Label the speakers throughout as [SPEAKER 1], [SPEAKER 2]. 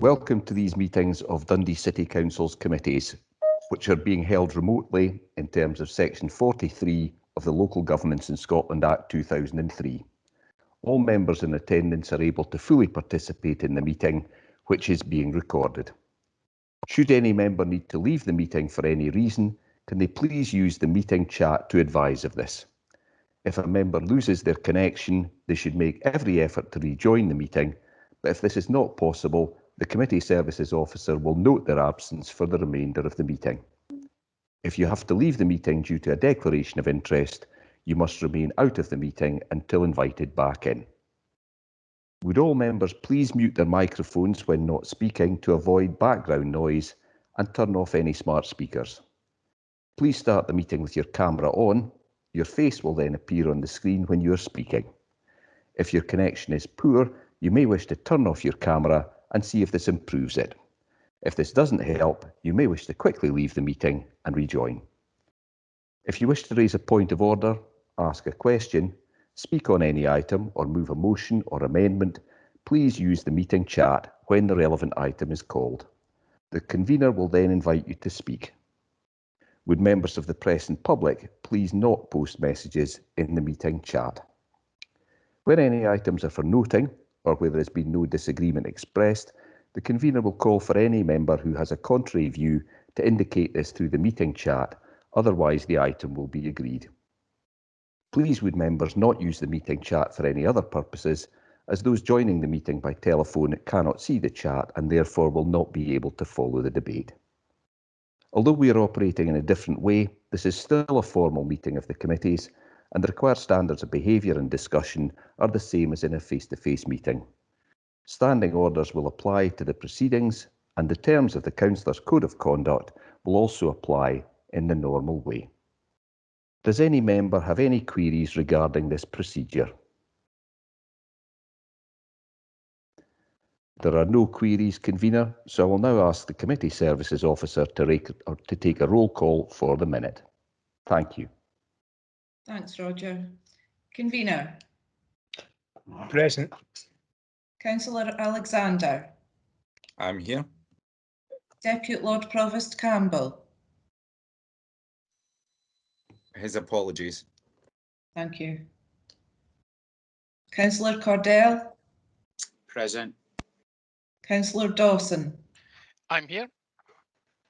[SPEAKER 1] Welcome to these meetings of Dundee City Council's committees, which are being held remotely in terms of Section 43 of the Local Governments in Scotland Act 2003. All members in attendance are able to fully participate in the meeting, which is being recorded. Should any member need to leave the meeting for any reason, can they please use the meeting chat to advise of this? If a member loses their connection, they should make every effort to rejoin the meeting, but if this is not possible, the Committee Services Officer will note their absence for the remainder of the meeting. If you have to leave the meeting due to a declaration of interest, you must remain out of the meeting until invited back in. Would all members please mute their microphones when not speaking to avoid background noise and turn off any smart speakers. Please start the meeting with your camera on. Your face will then appear on the screen when you are speaking. If your connection is poor, you may wish to turn off your camera and see if this improves it. If this doesn't help, you may wish to quickly leave the meeting and rejoin. If you wish to raise a point of order, ask a question, speak on any item or move a motion or amendment, please use the meeting chat when the relevant item is called. The convener will then invite you to speak. Would members of the press and public please not post messages in the meeting chat? Where any items are for noting, or where there has been no disagreement expressed, the convener will call for any member who has a contrary view to indicate this through the meeting chat, otherwise the item will be agreed. Please would members not use the meeting chat for any other purposes, as those joining the meeting by telephone cannot see the chat and therefore will not be able to follow the debate. Although we are operating in a different way, this is still a formal meeting of the committees, and the required standards of behaviour and discussion are the same as in a face-to-face meeting. Standing orders will apply to the proceedings, and the terms of the Councillors' Code of Conduct will also apply in the normal way. Does any member have any queries regarding this procedure? There are no queries, convener, so I will now ask the Committee Services Officer to take a roll call for the minute. Thank you.
[SPEAKER 2] Thanks, Roger. Convener.
[SPEAKER 3] Present.
[SPEAKER 2] Councillor Alexander.
[SPEAKER 3] I'm here.
[SPEAKER 2] Deputy Lord Provost Campbell.
[SPEAKER 3] His apologies.
[SPEAKER 2] Thank you. Councillor Cordell.
[SPEAKER 3] Present.
[SPEAKER 2] Councillor Dawson.
[SPEAKER 4] I'm here.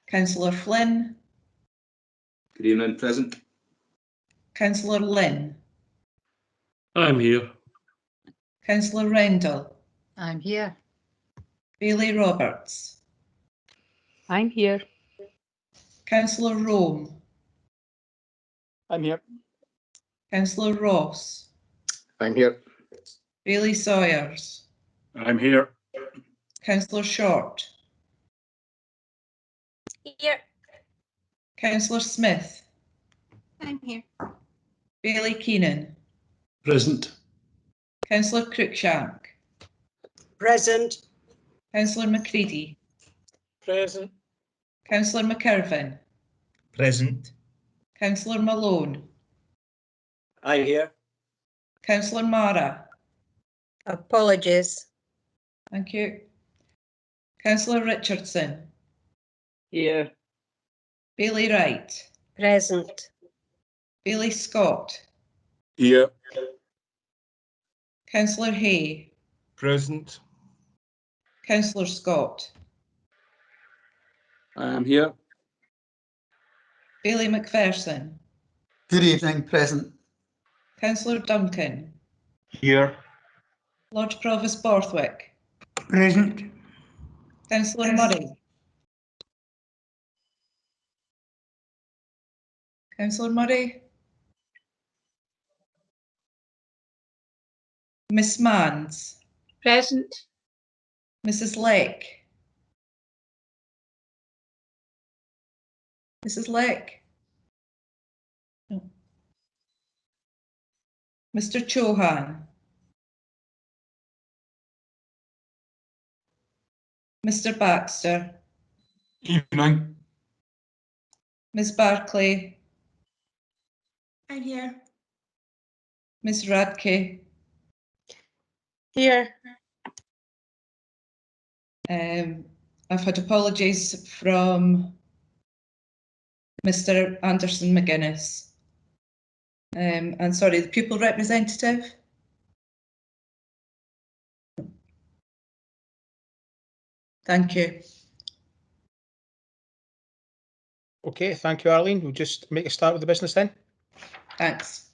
[SPEAKER 2] Councillor Flynn.
[SPEAKER 5] Good evening, present.
[SPEAKER 2] Councillor Lynn.
[SPEAKER 5] I'm here.
[SPEAKER 2] Councillor Rendell.
[SPEAKER 6] I'm here.
[SPEAKER 2] Bailey Roberts.
[SPEAKER 6] I'm here.
[SPEAKER 2] Councillor Rome.
[SPEAKER 3] I'm here.
[SPEAKER 2] Councillor Ross.
[SPEAKER 5] I'm here.
[SPEAKER 2] Bailey Sawyers.
[SPEAKER 5] I'm here.
[SPEAKER 2] Councillor Short.
[SPEAKER 6] Here.
[SPEAKER 2] Councillor Smith.
[SPEAKER 6] I'm here.
[SPEAKER 2] Bailey Keenan.
[SPEAKER 5] Present.
[SPEAKER 2] Councillor Cruikshank.
[SPEAKER 6] Present.
[SPEAKER 2] Councillor Macready.
[SPEAKER 3] Present.
[SPEAKER 2] Councillor McIrvin.
[SPEAKER 3] Present.
[SPEAKER 2] Councillor Malone.
[SPEAKER 3] I'm here.
[SPEAKER 2] Councillor Mara.
[SPEAKER 6] Apologies.
[SPEAKER 2] Thank you. Councillor Richardson.
[SPEAKER 3] Here.
[SPEAKER 2] Bailey Wright.
[SPEAKER 6] Present.
[SPEAKER 2] Bailey Scott.
[SPEAKER 5] Here.
[SPEAKER 2] Councillor Hay.
[SPEAKER 3] Present.
[SPEAKER 2] Councillor Scott.
[SPEAKER 5] I'm here.
[SPEAKER 2] Bailey McPherson.
[SPEAKER 7] Good evening, present.
[SPEAKER 2] Councillor Duncan.
[SPEAKER 3] Here.
[SPEAKER 2] Lord Provost Borthwick.
[SPEAKER 7] Present.
[SPEAKER 2] Councillor Murray. Councillor Murray. Miss Manns.
[SPEAKER 6] Present.
[SPEAKER 2] Mrs. Leck. Mrs. Leck. No. Mr. Chohan. Mr. Baxter.
[SPEAKER 5] Evening.
[SPEAKER 2] Ms. Barclay.
[SPEAKER 6] I'm here.
[SPEAKER 2] Ms. Radke.
[SPEAKER 6] Here.
[SPEAKER 2] I've had apologies from Mr. Anderson McGuinness. And sorry, the pupil representative. Thank you.
[SPEAKER 4] Okay, thank you, Arlene. We'll just make a start with the business then.
[SPEAKER 2] Thanks.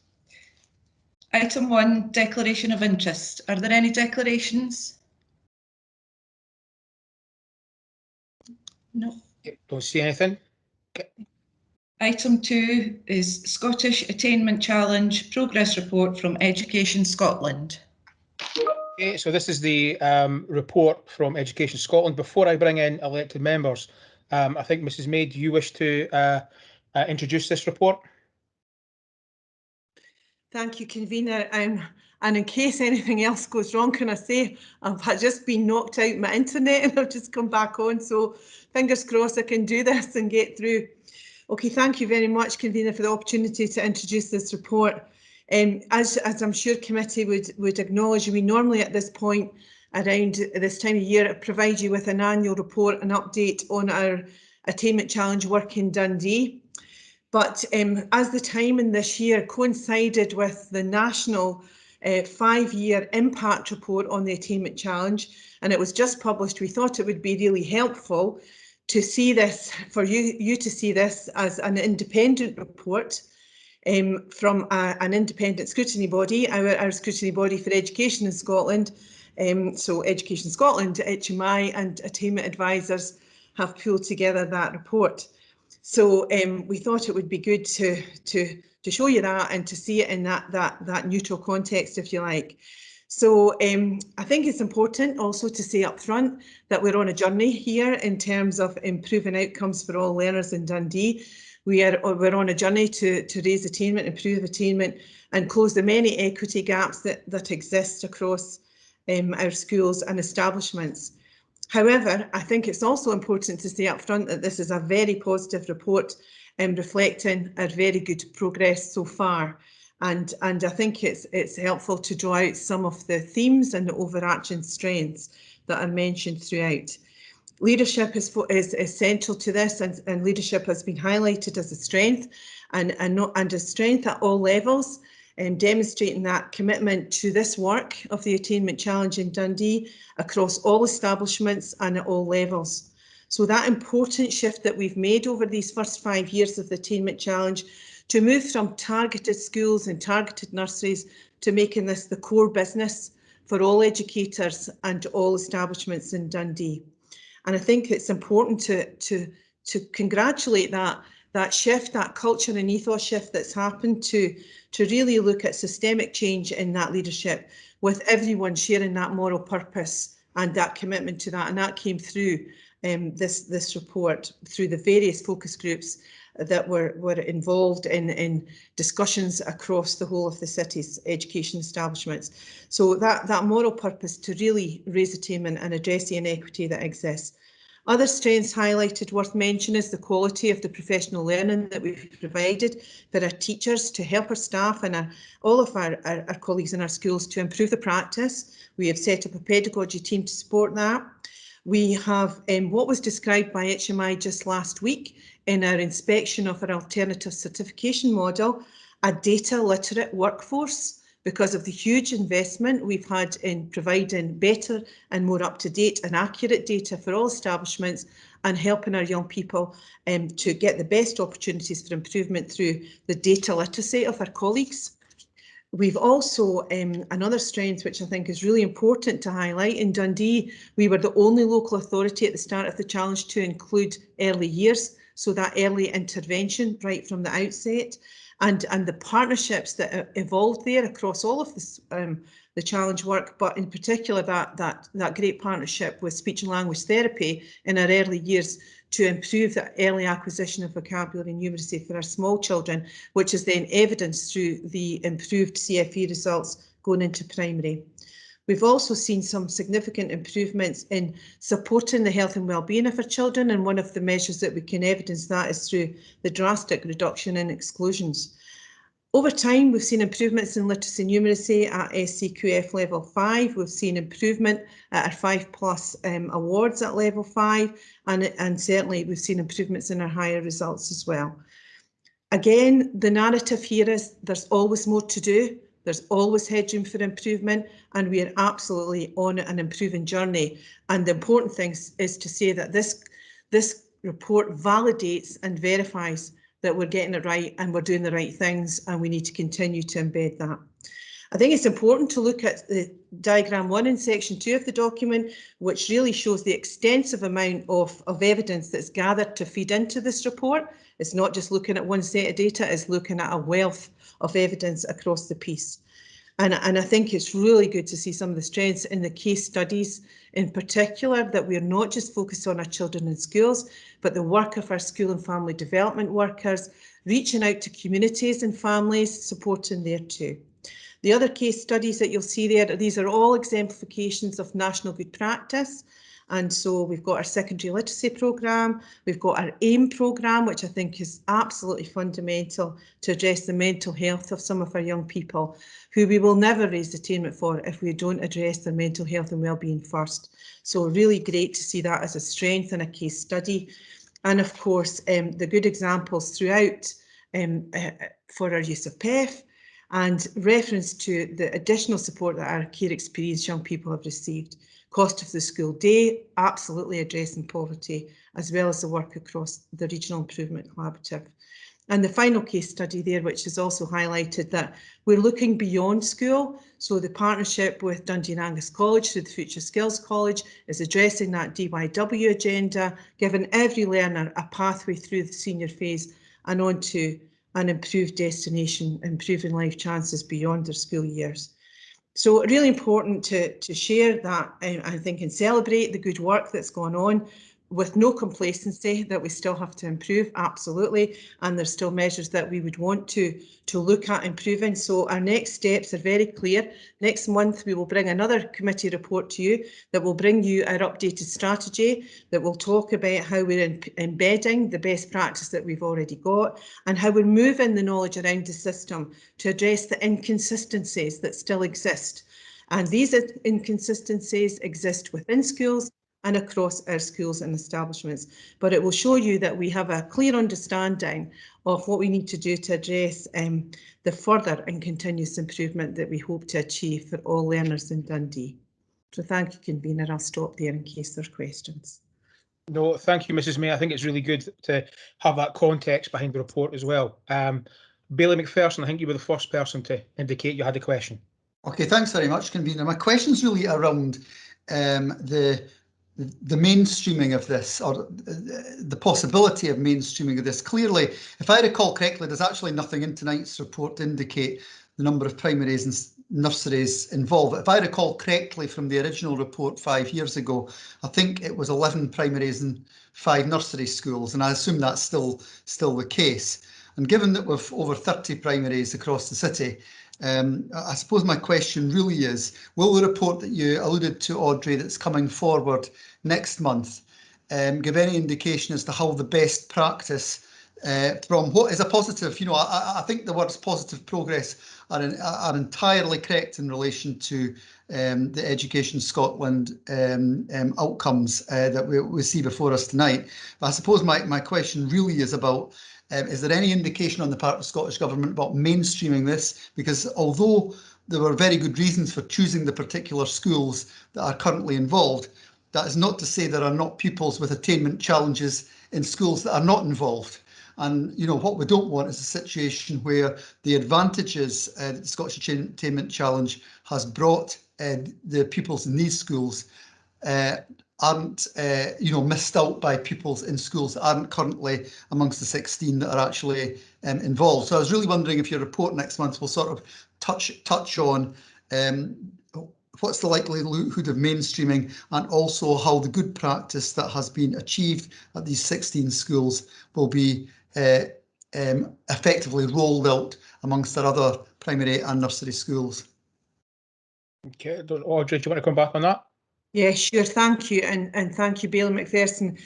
[SPEAKER 2] Item 1, declaration of interest. Are there any declarations? No.
[SPEAKER 4] Don't see anything.
[SPEAKER 2] Item 2 is Scottish Attainment Challenge Progress Report from Education Scotland.
[SPEAKER 4] Okay, so this is the report from Education Scotland. Before I bring in elected members, I think Mrs. May, do you wish to introduce this report?
[SPEAKER 8] Thank you, convener. And in case anything else goes wrong, can I say I've just been knocked out my internet and I've just come back on. So fingers crossed I can do this and get through. Okay, thank you very much, convener, for the opportunity to introduce this report. As I'm sure committee would acknowledge, we normally at this point around this time of year provide you with an annual report, an update on our attainment challenge work in Dundee. But as the timing this year coincided with the national 5-year impact report on the attainment challenge, and it was just published, we thought it would be really helpful to see this, for you to see this as an independent report from an independent scrutiny body, our scrutiny body for education in Scotland. So Education Scotland, HMI and attainment advisors have pulled together that report. So we thought it would be good to show you that and to see it in that neutral context, if you like. So I think it's important also to say up front that we're on a journey here in terms of improving outcomes for all learners in Dundee. We're on a journey to raise attainment, improve attainment, and close the many equity gaps that exist across our schools and establishments. However, I think it's also important to say up front that this is a very positive report reflecting our very good progress so far. And I think it's helpful to draw out some of the themes and the overarching strengths that are mentioned throughout. Leadership is essential to this, and leadership has been highlighted as a strength and a strength at all levels, demonstrating that commitment to this work of the Attainment Challenge in Dundee across all establishments and at all levels. So that important shift that we've made over these first 5 years of the Attainment Challenge to move from targeted schools and targeted nurseries to making this the core business for all educators and all establishments in Dundee. And I think it's important to congratulate that shift, that culture and ethos shift that's happened to really look at systemic change in that leadership, with everyone sharing that moral purpose and that commitment to that. And that came through this report, through the various focus groups that were involved in discussions across the whole of the city's education establishments. So that moral purpose to really raise attainment and address the inequity that exists. Other strengths highlighted worth mentioning is the quality of the professional learning that we've provided for our teachers to help our staff and all of our colleagues in our schools to improve the practice. We have set up a pedagogy team to support that. We have what was described by HMI just last week in our inspection of our alternative certification model, a data literate workforce, because of the huge investment we've had in providing better and more up-to-date and accurate data for all establishments and helping our young people to get the best opportunities for improvement through the data literacy of our colleagues. We've also, another strength which I think is really important to highlight, in Dundee, we were the only local authority at the start of the challenge to include early years, so that early intervention right from the outset. And the partnerships that evolved there across all of this, the challenge work, but in particular that great partnership with speech and language therapy in our early years to improve the early acquisition of vocabulary and numeracy for our small children, which is then evidenced through the improved CFE results going into primary. We've also seen some significant improvements in supporting the health and well-being of our children, and one of the measures that we can evidence that is through the drastic reduction in exclusions. Over time, we've seen improvements in literacy and numeracy at SCQF level 5. We've seen improvement at our 5+ awards at level 5, and certainly we've seen improvements in our higher results as well. Again, the narrative here is there's always more to do. There's always headroom for improvement, and we are absolutely on an improving journey. And the important thing is to say that this report validates and verifies that we're getting it right and we're doing the right things, and we need to continue to embed that. I think it's important to look at the diagram 1 in section 2 of the document, which really shows the extensive amount of evidence that's gathered to feed into this report. It's not just looking at one set of data, it's looking at a wealth of evidence across the piece. And I think it's really good to see some of the strengths in the case studies, in particular, that we're not just focused on our children in schools, but the work of our school and family development workers, reaching out to communities and families, supporting there too. The other case studies that you'll see there, these are all exemplifications of national good practice. And so we've got our secondary literacy programme, we've got our AIM programme, which I think is absolutely fundamental to address the mental health of some of our young people, who we will never raise attainment for if we don't address their mental health and wellbeing first. So really great to see that as a strength in a case study. And of course, the good examples throughout for our use of PEF, and reference to the additional support that our care experienced young people have received. Cost of the school day, absolutely addressing poverty, as well as the work across the Regional Improvement Collaborative. And the final case study there, which is also highlighted, that we're looking beyond school. So the partnership with Dundee and Angus College through the Future Skills College is addressing that DYW agenda, giving every learner a pathway through the senior phase and on to an improved destination, improving life chances beyond their school years. So really important to share that, I think, and celebrate the good work that's gone on, with no complacency that we still have to improve, absolutely, and there's still measures that we would want to look at improving. So our next steps are very clear. Next month we will bring another committee report to you that will bring you our updated strategy, that will talk about how we're embedding the best practice that we've already got, and how we're moving the knowledge around the system to address the inconsistencies that still exist. And these inconsistencies exist within schools and across our schools and establishments. But it will show you that we have a clear understanding of what we need to do to address the further and continuous improvement that we hope to achieve for all learners in Dundee. So thank you, Convener. I'll stop there in case there's questions.
[SPEAKER 4] No, thank you, Mrs. May. I think it's really good to have that context behind the report as well. Bailey McPherson, I think you were the first person to indicate you had a question.
[SPEAKER 7] Okay, thanks very much, Convener. My question's really around the mainstreaming of this, or the possibility of mainstreaming of this. Clearly, if I recall correctly, there's actually nothing in tonight's report to indicate the number of primaries and nurseries involved. If I recall correctly from the original report 5 years ago, I think it was 11 primaries and 5 nursery schools, and I assume that's still the case. And given that we've over 30 primaries across the city, I suppose my question really is, will the report that you alluded to, Audrey, that's coming forward next month, give any indication as to how the best practice from what is a positive, you know, I think the words positive progress are entirely correct in relation to the Education Scotland outcomes that we see before us tonight. But I suppose my question really is about, is there any indication on the part of the Scottish Government about mainstreaming this? Because although there were very good reasons for choosing the particular schools that are currently involved, that is not to say there are not pupils with attainment challenges in schools that are not involved. And you know what we don't want is a situation where the advantages that the Scottish Attainment Challenge has brought the pupils in these schools aren't missed out by pupils in schools that aren't currently amongst the 16 that are actually involved. So I was really wondering if your report next month will sort of touch on what's the likelihood of mainstreaming, and also how the good practice that has been achieved at these 16 schools will be effectively rolled out amongst our other primary and nursery schools.
[SPEAKER 4] Okay, Audrey, do you want to come back on that?
[SPEAKER 8] Yeah, sure. Thank you, and thank you, Bailey McPherson.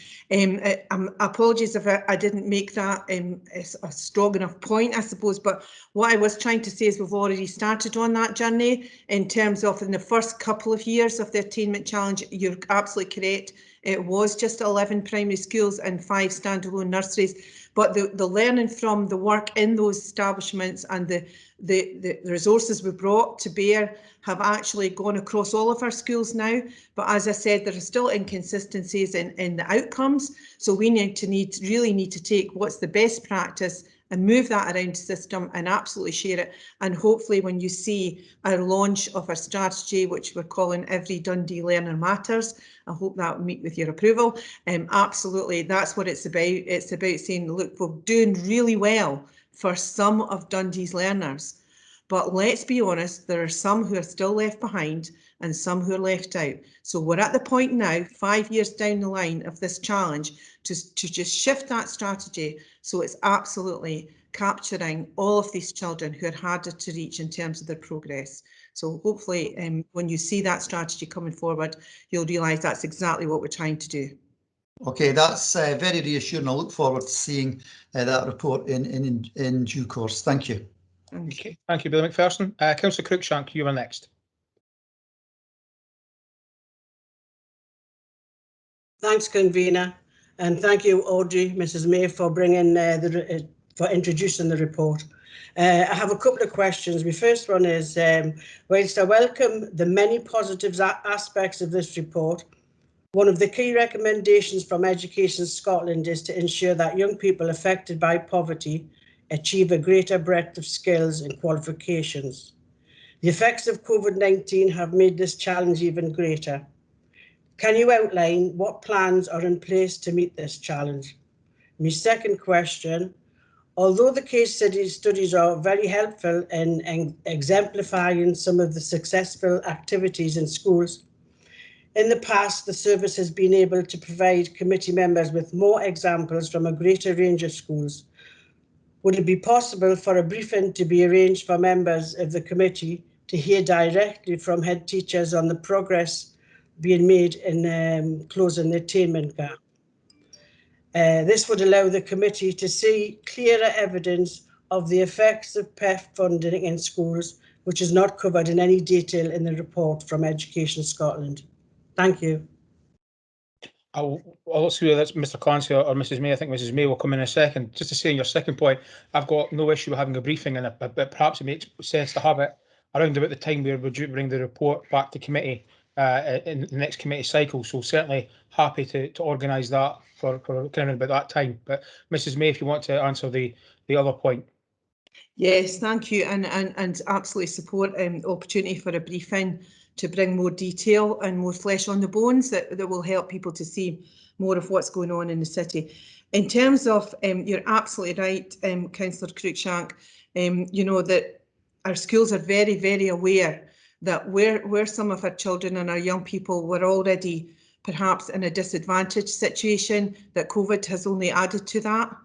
[SPEAKER 8] Apologies if I didn't make that a strong enough point, I suppose. But what I was trying to say is we've already started on that journey in terms of in the first couple of years of the Attainment Challenge. You're absolutely correct. It was just 11 primary schools and 5 standalone nurseries. But the learning from the work in those establishments and the resources we brought to bear have actually gone across all of our schools now. But as I said, there are still inconsistencies in the outcomes. So we really need to take what's the best practice and move that around the system and absolutely share it. And hopefully when you see our launch of our strategy, which we're calling Every Dundee Learner Matters, I hope that will meet with your approval. Absolutely, that's what it's about. It's about saying, look, we're doing really well for some of Dundee's learners. But let's be honest, there are some who are still left behind and some who are left out. So we're at the point now, 5 years down the line of this challenge, to just shift that strategy so it's absolutely capturing all of these children who are harder to reach in terms of their progress. So hopefully when you see that strategy coming forward, you'll realise that's exactly what we're trying to do.
[SPEAKER 7] Okay, that's very reassuring. I look forward to seeing that report in due course. Thank you.
[SPEAKER 4] Okay, thank you, Billy McPherson. Councillor Cruikshank, you are next.
[SPEAKER 9] Thanks, convener, and thank you, Audrey, Mrs. May, for bringing for introducing the report. I have a couple of questions. My first one is, whilst I welcome the many positive aspects of this report, one of the key recommendations from Education Scotland is to ensure that young people affected by poverty achieve a greater breadth of skills and qualifications. The effects of COVID-19 have made this challenge even greater. Can you outline what plans are in place to meet this challenge? My second question, although the case studies are very helpful in exemplifying some of the successful activities in schools, in the past, the service has been able to provide committee members with more examples from a greater range of schools. Would it be possible for a briefing to be arranged for members of the committee to hear directly from head teachers on the progress being made in closing the attainment gap? This would allow the committee to see clearer evidence of the effects of PEF funding in schools, which is not covered in any detail in the report from Education Scotland. Thank you.
[SPEAKER 4] I'll see whether that's Mr. Clancy or Mrs. May. I think Mrs. May will come in a second. Just to say on your second point, I've got no issue with having a briefing, but perhaps it makes sense to have it around about the time where we're due to bring the report back to committee in the next committee cycle. So certainly happy to organise that for kind of about that time. But Mrs. May, if you want to answer the other point.
[SPEAKER 8] Yes, thank you, and absolutely support opportunity for a briefing to bring more detail and more flesh on the bones that will help people to see more of what's going on in the city. In terms of, you're absolutely right, Councillor Cruikshank, you know that our schools are very, very aware that where some of our children and our young people were already perhaps in a disadvantaged situation, that COVID has only added to that.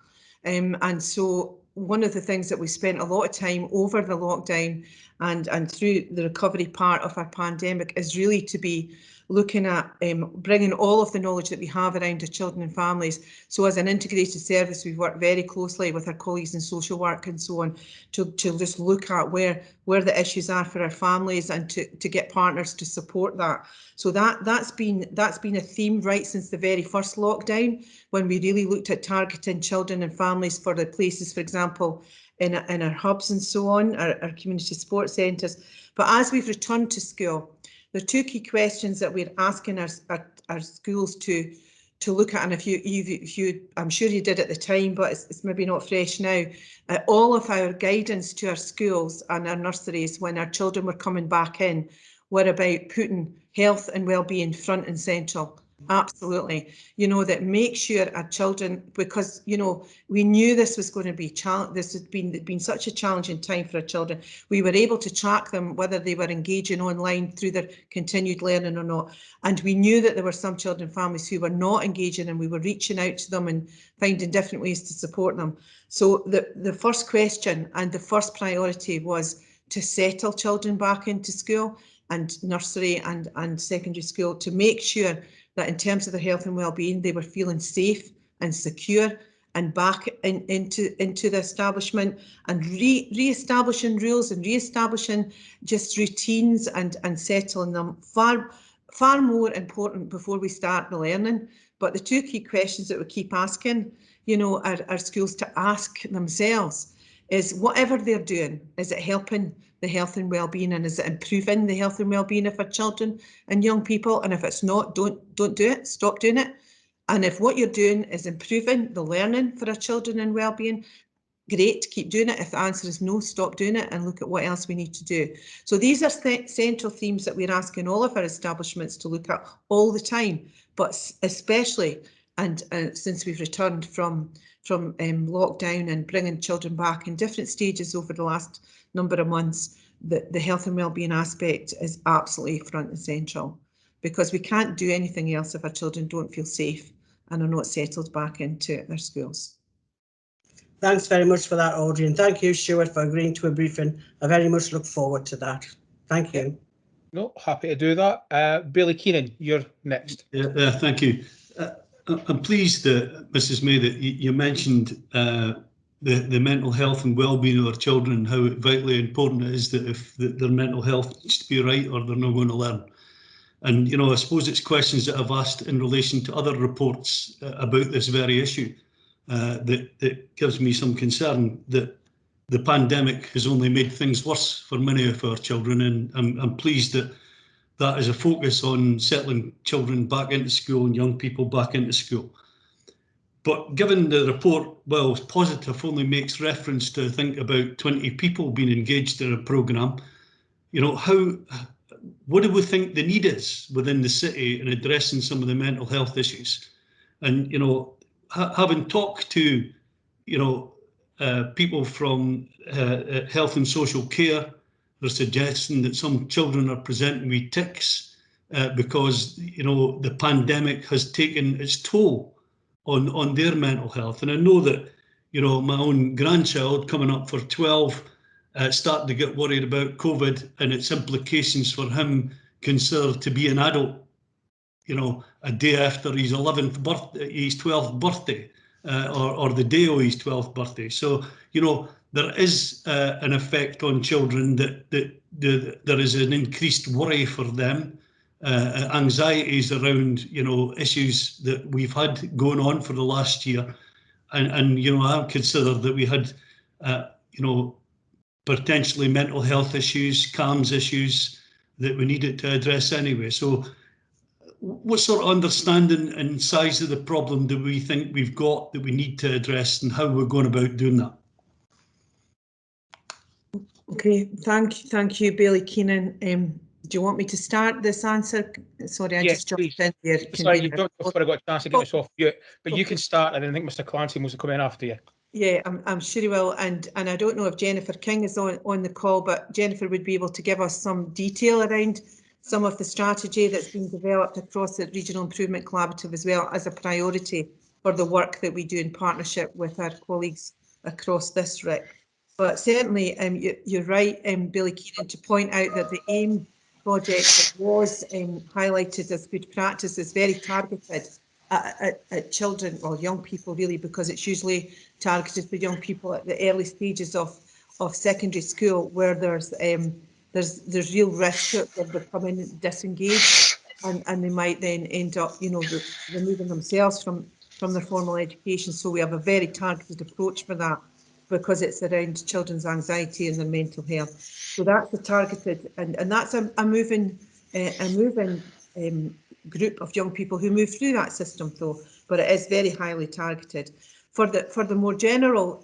[SPEAKER 8] And so one of the things that we spent a lot of time over the lockdown and through the recovery part of our pandemic is really to be looking at bringing all of the knowledge that we have around our children and families. So as an integrated service, we've worked very closely with our colleagues in social work and so on to just look at where the issues are for our families and to get partners to support that. So that's been a theme right since the very first lockdown, when we really looked at targeting children and families for the places, for example, in our hubs and so on, our community support centres. But as we've returned to school, there are two key questions that we're asking our schools to look at, and if you I'm sure you did at the time, but it's maybe not fresh now. All of our guidance to our schools and our nurseries when our children were coming back in were about putting health and well-being front and central. Absolutely, you know, that make sure our children, because you know we knew this was going to be this had been such a challenging time for our children. We were able to track them whether they were engaging online through their continued learning or not, and we knew that there were some children and families who were not engaging, and we were reaching out to them and finding different ways to support them. So the first question and the first priority was to settle children back into school. and nursery and secondary school to make sure that in terms of their health and well-being, they were feeling safe and secure and back into the establishment, and re-establishing rules and re-establishing just routines and settling them far more important before we start the learning. But the two key questions that we keep asking, you know, our schools to ask themselves is, whatever they're doing, is it helping the health and well-being, and is it improving the health and well-being of our children and young people? And if it's not, don't do it, stop doing it. And if what you're doing is improving the learning for our children and well-being, great, keep doing it. If the answer is no, stop doing it and look at what else we need to do. So these are central themes that we're asking all of our establishments to look at all the time, but especially, and since we've returned from lockdown and bringing children back in different stages over the last number of months, the health and well-being aspect is absolutely front and central, because we can't do anything else if our children don't feel safe and are not settled back into their schools.
[SPEAKER 9] Thanks very much for that, Audrey, and thank you, Stuart, for agreeing to a briefing. I very much look forward to that. Thank you.
[SPEAKER 4] No, happy to do that. Billy Keenan, you're next.
[SPEAKER 5] Thank you. I'm pleased, Mrs. May, that you mentioned the mental health and well-being of our children, and how vitally important it is that if their mental health needs to be right, or they're not going to learn. And, you know, I suppose it's questions that I've asked in relation to other reports about this very issue that gives me some concern that the pandemic has only made things worse for many of our children. And I'm pleased that that is a focus on settling children back into school and young people back into school. But given the report, well, it's positive, only makes reference to, I think, about 20 people being engaged in a programme, you know, what do we think the need is within the city in addressing some of the mental health issues? And, you know, having talked to, you know, people from health and social care, they're suggesting that some children are presenting with tics because, you know, the pandemic has taken its toll on their mental health. And I know that, you know, my own grandchild coming up for 12 starting to get worried about COVID and its implications for him considered to be an adult, you know, a day after his 11th birthday, his 12th birthday, or the day of his 12th birthday. So, you know, there is an effect on children that there is an increased worry for them, anxieties around, you know, issues that we've had going on for the last year. And you know, I consider that we had, you know, potentially mental health issues, CAMS issues that we needed to address anyway. So what sort of understanding and size of the problem do we think we've got that we need to address, and how we're going about doing that?
[SPEAKER 8] Okay, thank you, Billy Keenan. Do you want me to start this answer? Sorry, I
[SPEAKER 4] Yes,
[SPEAKER 8] just jumped
[SPEAKER 4] please.
[SPEAKER 8] in there.
[SPEAKER 4] Sorry, you've done before I got a chance to get this off mute, but you can start, and I think Mr. Clancy must come in after you.
[SPEAKER 8] Yeah, I'm sure he will, and I don't know if Jennifer King is on the call, but Jennifer would be able to give us some detail around some of the strategy that's been developed across the Regional Improvement Collaborative, as well as a priority for the work that we do in partnership with our colleagues across this RIC. But certainly, you're right, Billy Keenan, to point out that the AIM project that was highlighted as good practice is very targeted at children or young people, really, because it's usually targeted for young people at the early stages of secondary school, where there's real risk that they're becoming disengaged, and they might then end up, you know, removing themselves from their formal education. So we have a very targeted approach for that, because it's around children's anxiety and their mental health. So that's the targeted, and that's a moving group of young people who move through that system, though, but it is very highly targeted. For the more general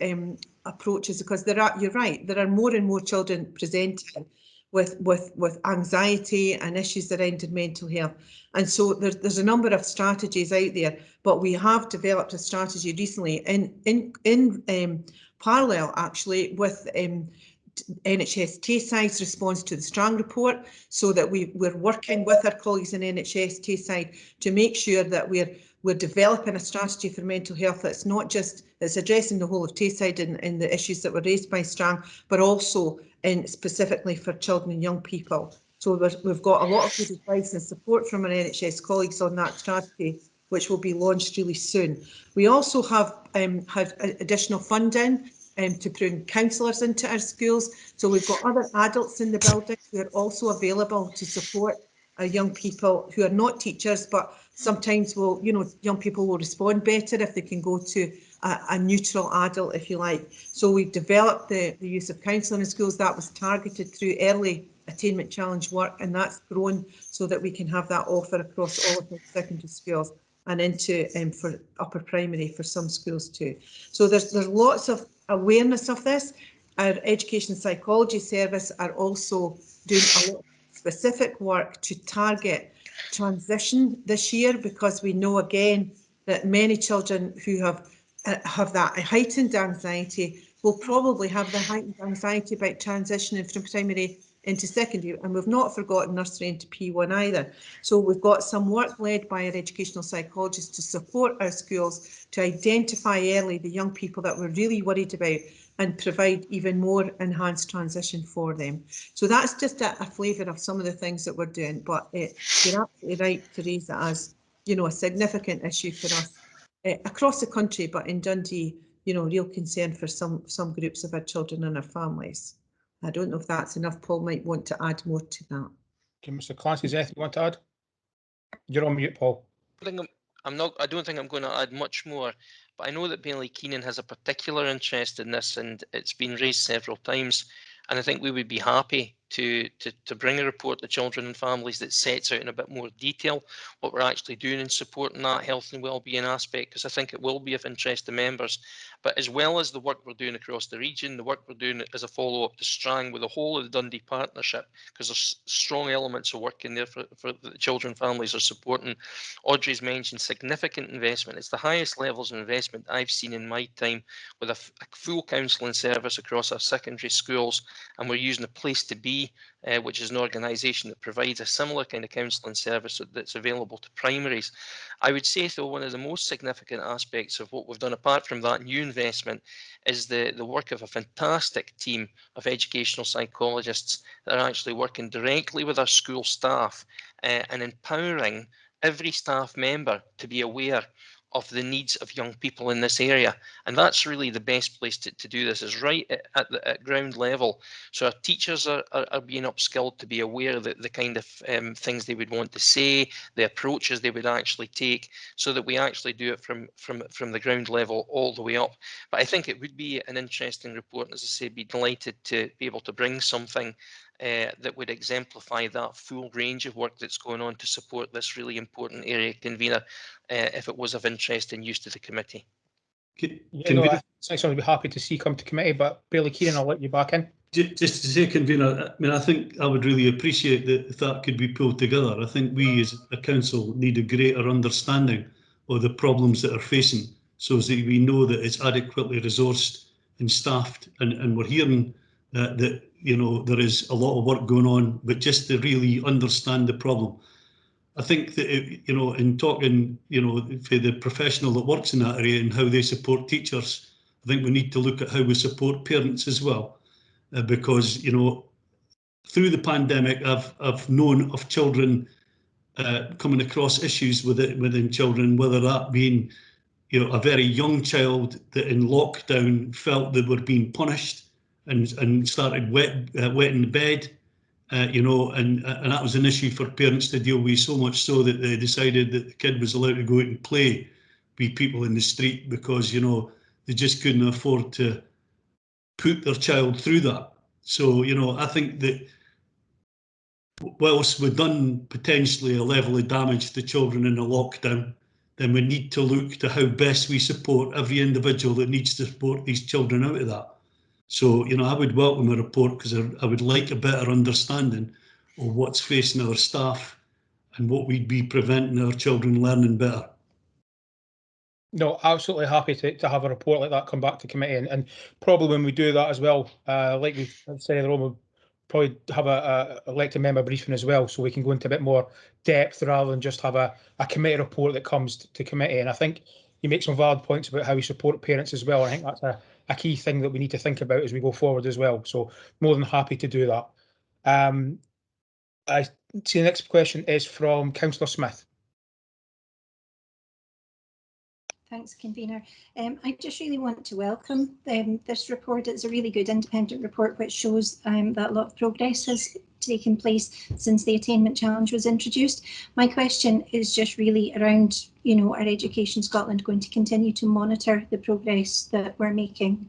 [SPEAKER 8] approaches, because you're right, there are more and more children presenting with anxiety and issues around mental health, and so there's a number of strategies out there. But we have developed a strategy recently in parallel, actually, with NHS Tayside response to the Strang report, so that we're working with our colleagues in NHS Tayside to make sure that we're developing a strategy for mental health that's not just that's addressing the whole of Tayside in the issues that were raised by Strang, but also specifically for children and young people, So we've got a lot of good advice and support from our NHS colleagues on that strategy, which will be launched really soon. We also have had additional funding to bring counsellors into our schools. So we've got other adults in the building who are also available to support our young people who are not teachers, but sometimes will, young people will respond better if they can go to a neutral adult, if you like. So we've developed the use of counselling in schools. That was targeted through early attainment challenge work, and that's grown so that we can have that offer across all of the secondary schools and into for upper primary for some schools too. So there's lots of awareness of this. Our education psychology service are also doing a lot of specific work to target transition this year, because we know again that many children who have that heightened anxiety will probably have the heightened anxiety about transitioning from primary into secondary, and we've not forgotten nursery into P1 either. So we've got some work led by our educational psychologists to support our schools to identify early the young people that we're really worried about and provide even more enhanced transition for them. So that's just a flavour of some of the things that we're doing, but you're absolutely right to raise it as, a significant issue for us across the country, but in Dundee, real concern for some groups of our children and our families. I don't know if that's enough. Paul might want to add more to that.
[SPEAKER 4] Okay, Mr. Clancy, is there anything you want to add? You're on mute, Paul.
[SPEAKER 10] I don't think I'm going to add much more, but I know that Bailey Keenan has a particular interest in this, and it's been raised several times. And I think we would be happy to bring a report to children and families that sets out in a bit more detail what we're actually doing in supporting that health and wellbeing aspect, because I think it will be of interest to members. But as well as the work we're doing across the region, the work we're doing as a follow-up to Strang with the whole of the Dundee partnership, because there's strong elements of work in there for the children families are supporting. Audrey's mentioned significant investment. It's the highest levels of investment I've seen in my time, with a full counselling service across our secondary schools, and we're using a Place to Be, which is an organisation that provides a similar kind of counselling service that's available to primaries. I would say, though, one of the most significant aspects of what we've done, apart from that new investment, is the work of a fantastic team of educational psychologists that are actually working directly with our school staff and empowering every staff member to be aware of the needs of young people in this area. And that's really the best place to do this, is right at ground level. So our teachers are being upskilled to be aware that the kind of things they would want to say, the approaches they would actually take, so that we actually do it from the ground level all the way up. But I think it would be an interesting report, and as I say, be delighted to be able to bring something that would exemplify that full range of work that's going on to support this really important area, convener, if it was of interest and use to the committee.
[SPEAKER 4] I think someone would be happy to see come to committee, but Bailey Keenan, I'll let you back in.
[SPEAKER 5] Just to say, convener, I think I would really appreciate that if that could be pulled together. I think we as a council need a greater understanding of the problems that are facing, so that we know that it's adequately resourced and staffed, and we're hearing that there is a lot of work going on, but just to really understand the problem. I think that in talking for the professional that works in that area and how they support teachers, I think we need to look at how we support parents as well, because through the pandemic I've known of children coming across issues within children, whether that being a very young child that in lockdown felt they were being punished and started wetting the bed, and that was an issue for parents to deal with, so much so that they decided that the kid was allowed to go out and play with people in the street, because they just couldn't afford to put their child through that. So I think that whilst we've done potentially a level of damage to children in a lockdown, then we need to look to how best we support every individual that needs to support these children out of that. So, I would welcome a report, because I would like a better understanding of what's facing our staff and what we'd be preventing our children learning better.
[SPEAKER 4] No, absolutely happy to have a report like that come back to committee, and probably when we do that as well, like we said in the room, we'll probably have a elected member briefing as well, so we can go into a bit more depth rather than just have a committee report that comes to committee. And I think you make some valid points about how we support parents as well. I think that's a key thing that we need to think about as we go forward as well. So more than happy to do that. I see the next question is from Councillor Smith.
[SPEAKER 11] Thanks, Convener. I just really want to welcome this report. It's a really good independent report which shows that a lot of progress has taken place since the attainment challenge was introduced. My question is just really around, you know, are Education Scotland going to continue to monitor the progress that we're making?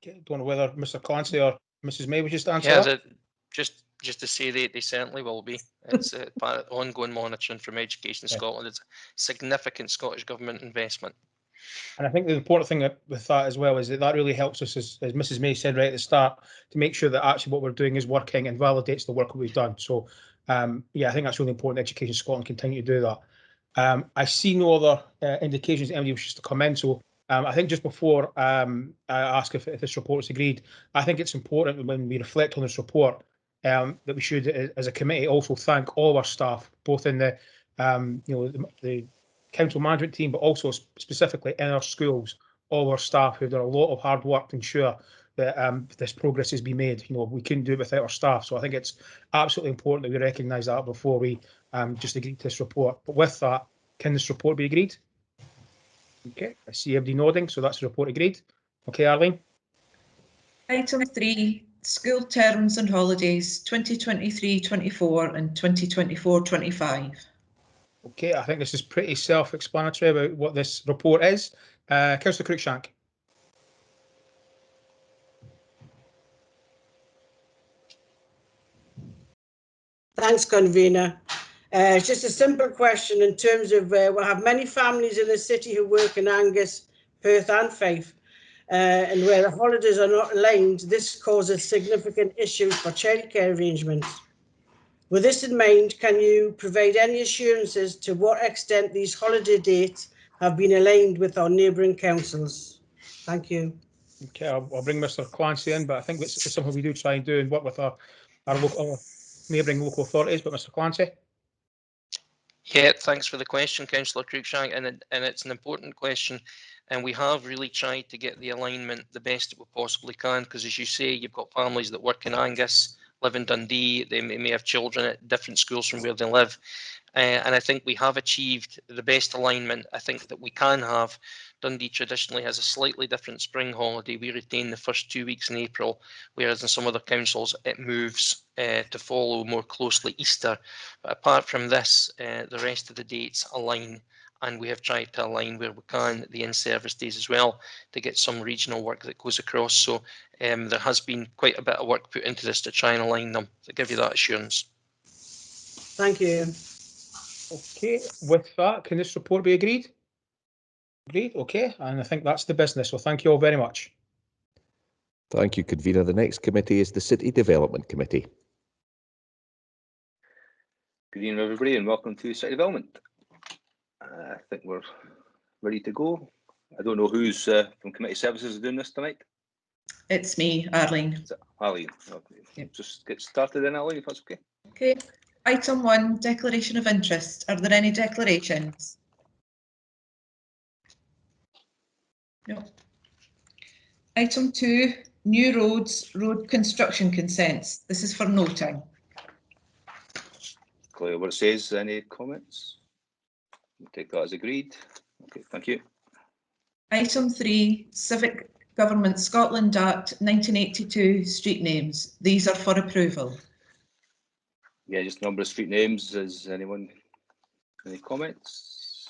[SPEAKER 4] Okay, don't know whether Mr. Clancy or Mrs. May would just answer
[SPEAKER 10] Yeah,
[SPEAKER 4] that.
[SPEAKER 10] just to say they certainly will be. It's part of ongoing monitoring from Education Scotland. It's a significant Scottish Government investment.
[SPEAKER 4] And I think the important thing with that as well is that really helps us, as Mrs. May said right at the start, to make sure that actually what we're doing is working and validates the work that we've done. So, yeah, I think that's really important. Education Scotland continue to do that. I see no other indications that anybody wishes to come in. So, I think just before I ask if this report is agreed, I think it's important when we reflect on this report that we should, as a committee, also thank all our staff, both in the the council management team, but also specifically in our schools, all our staff who've done a lot of hard work to ensure that this progress has been made. You know, we couldn't do it without our staff. So I think it's absolutely important that we recognise that before we just agree to this report. But with that, can this report be agreed? Okay, I see everybody nodding, so that's the report agreed. Okay, Arlene.
[SPEAKER 2] Item 3, school terms and holidays 2023-24 and 2024-25.
[SPEAKER 4] Okay, I think this is pretty self-explanatory about what this report is. Councillor Cruikshank.
[SPEAKER 9] Thanks, Convener. It's just a simple question in terms of we have many families in the city who work in Angus, Perth and Fife, and where the holidays are not aligned, this causes significant issues for childcare arrangements. With this in mind, can you provide any assurances to what extent these holiday dates have been aligned with our neighbouring councils? Thank you.
[SPEAKER 4] Okay, I'll bring Mr. Clancy in, but I think it's something we do try and do and work with our local neighbouring local authorities. But Mr. Clancy.
[SPEAKER 10] Yeah, thanks for the question, Councillor Cruikshank, and it's an important question, and we have really tried to get the alignment the best that we possibly can, because as you say, you've got families that work in Angus, live in Dundee, they may have children at different schools from where they live, and I think we have achieved the best alignment I think that we can have. Dundee traditionally has a slightly different spring holiday. We retain the first 2 weeks in April, whereas in some other councils it moves to follow more closely Easter. But apart from this, the rest of the dates align, and we have tried to align where we can the in-service days as well to get some regional work that goes across. So there has been quite a bit of work put into this to try and align them, to give you that assurance.
[SPEAKER 9] Thank you.
[SPEAKER 4] Okay, with that, can this report be agreed? Agreed, okay, and I think that's the business, so thank you all very much.
[SPEAKER 1] Thank you, Convener. The next committee is the City Development Committee.
[SPEAKER 12] Good evening, everybody, and welcome to City Development. I think we're ready to go. I don't know who's from Committee Services doing this tonight.
[SPEAKER 2] It's me, Arlene.
[SPEAKER 12] Arlene. Okay. Yep. Just get started then, Arlene, if that's okay.
[SPEAKER 2] Okay. Item 1, declaration of interest. Are there any declarations? No. Item 2, new roads, road construction consents. This is for noting.
[SPEAKER 12] Clear what it says. Any comments? We'll take that as agreed. Okay, thank you.
[SPEAKER 2] Item 3, Civic Government Scotland Act 1982 street names. These are for approval.
[SPEAKER 12] Yeah, just a number of street names. Is anyone any comments?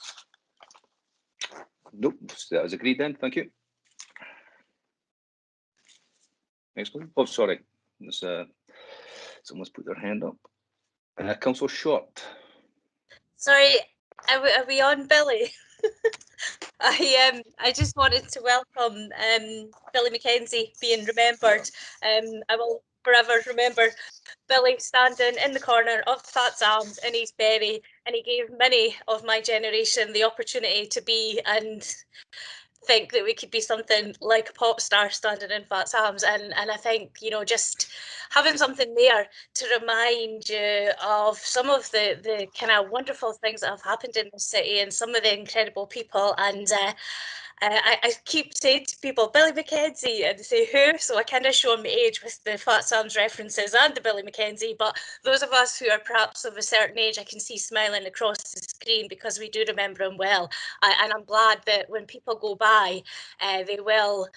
[SPEAKER 12] Nope, that was agreed then. Thank you. Next one. Oh, sorry. Someone's put their hand up. Councillor Short.
[SPEAKER 13] Sorry, are we on, Billy? I just wanted to welcome Billy Mackenzie being remembered. I will forever remember Billy standing in the corner of Fats Arms in East Berry, and he gave many of my generation the opportunity to be and think that we could be something like a pop star standing in Fats Arms, and I think, you know, just having something there to remind you of some of the kind of wonderful things that have happened in the city and some of the incredible people, and I keep saying to people, Billy Mackenzie, and they say who, so I kind of show my age with the Fat Sam's references and the Billy Mackenzie, but those of us who are perhaps of a certain age, I can see smiling across the screen because we do remember him well. And I'm glad that when people go by, they will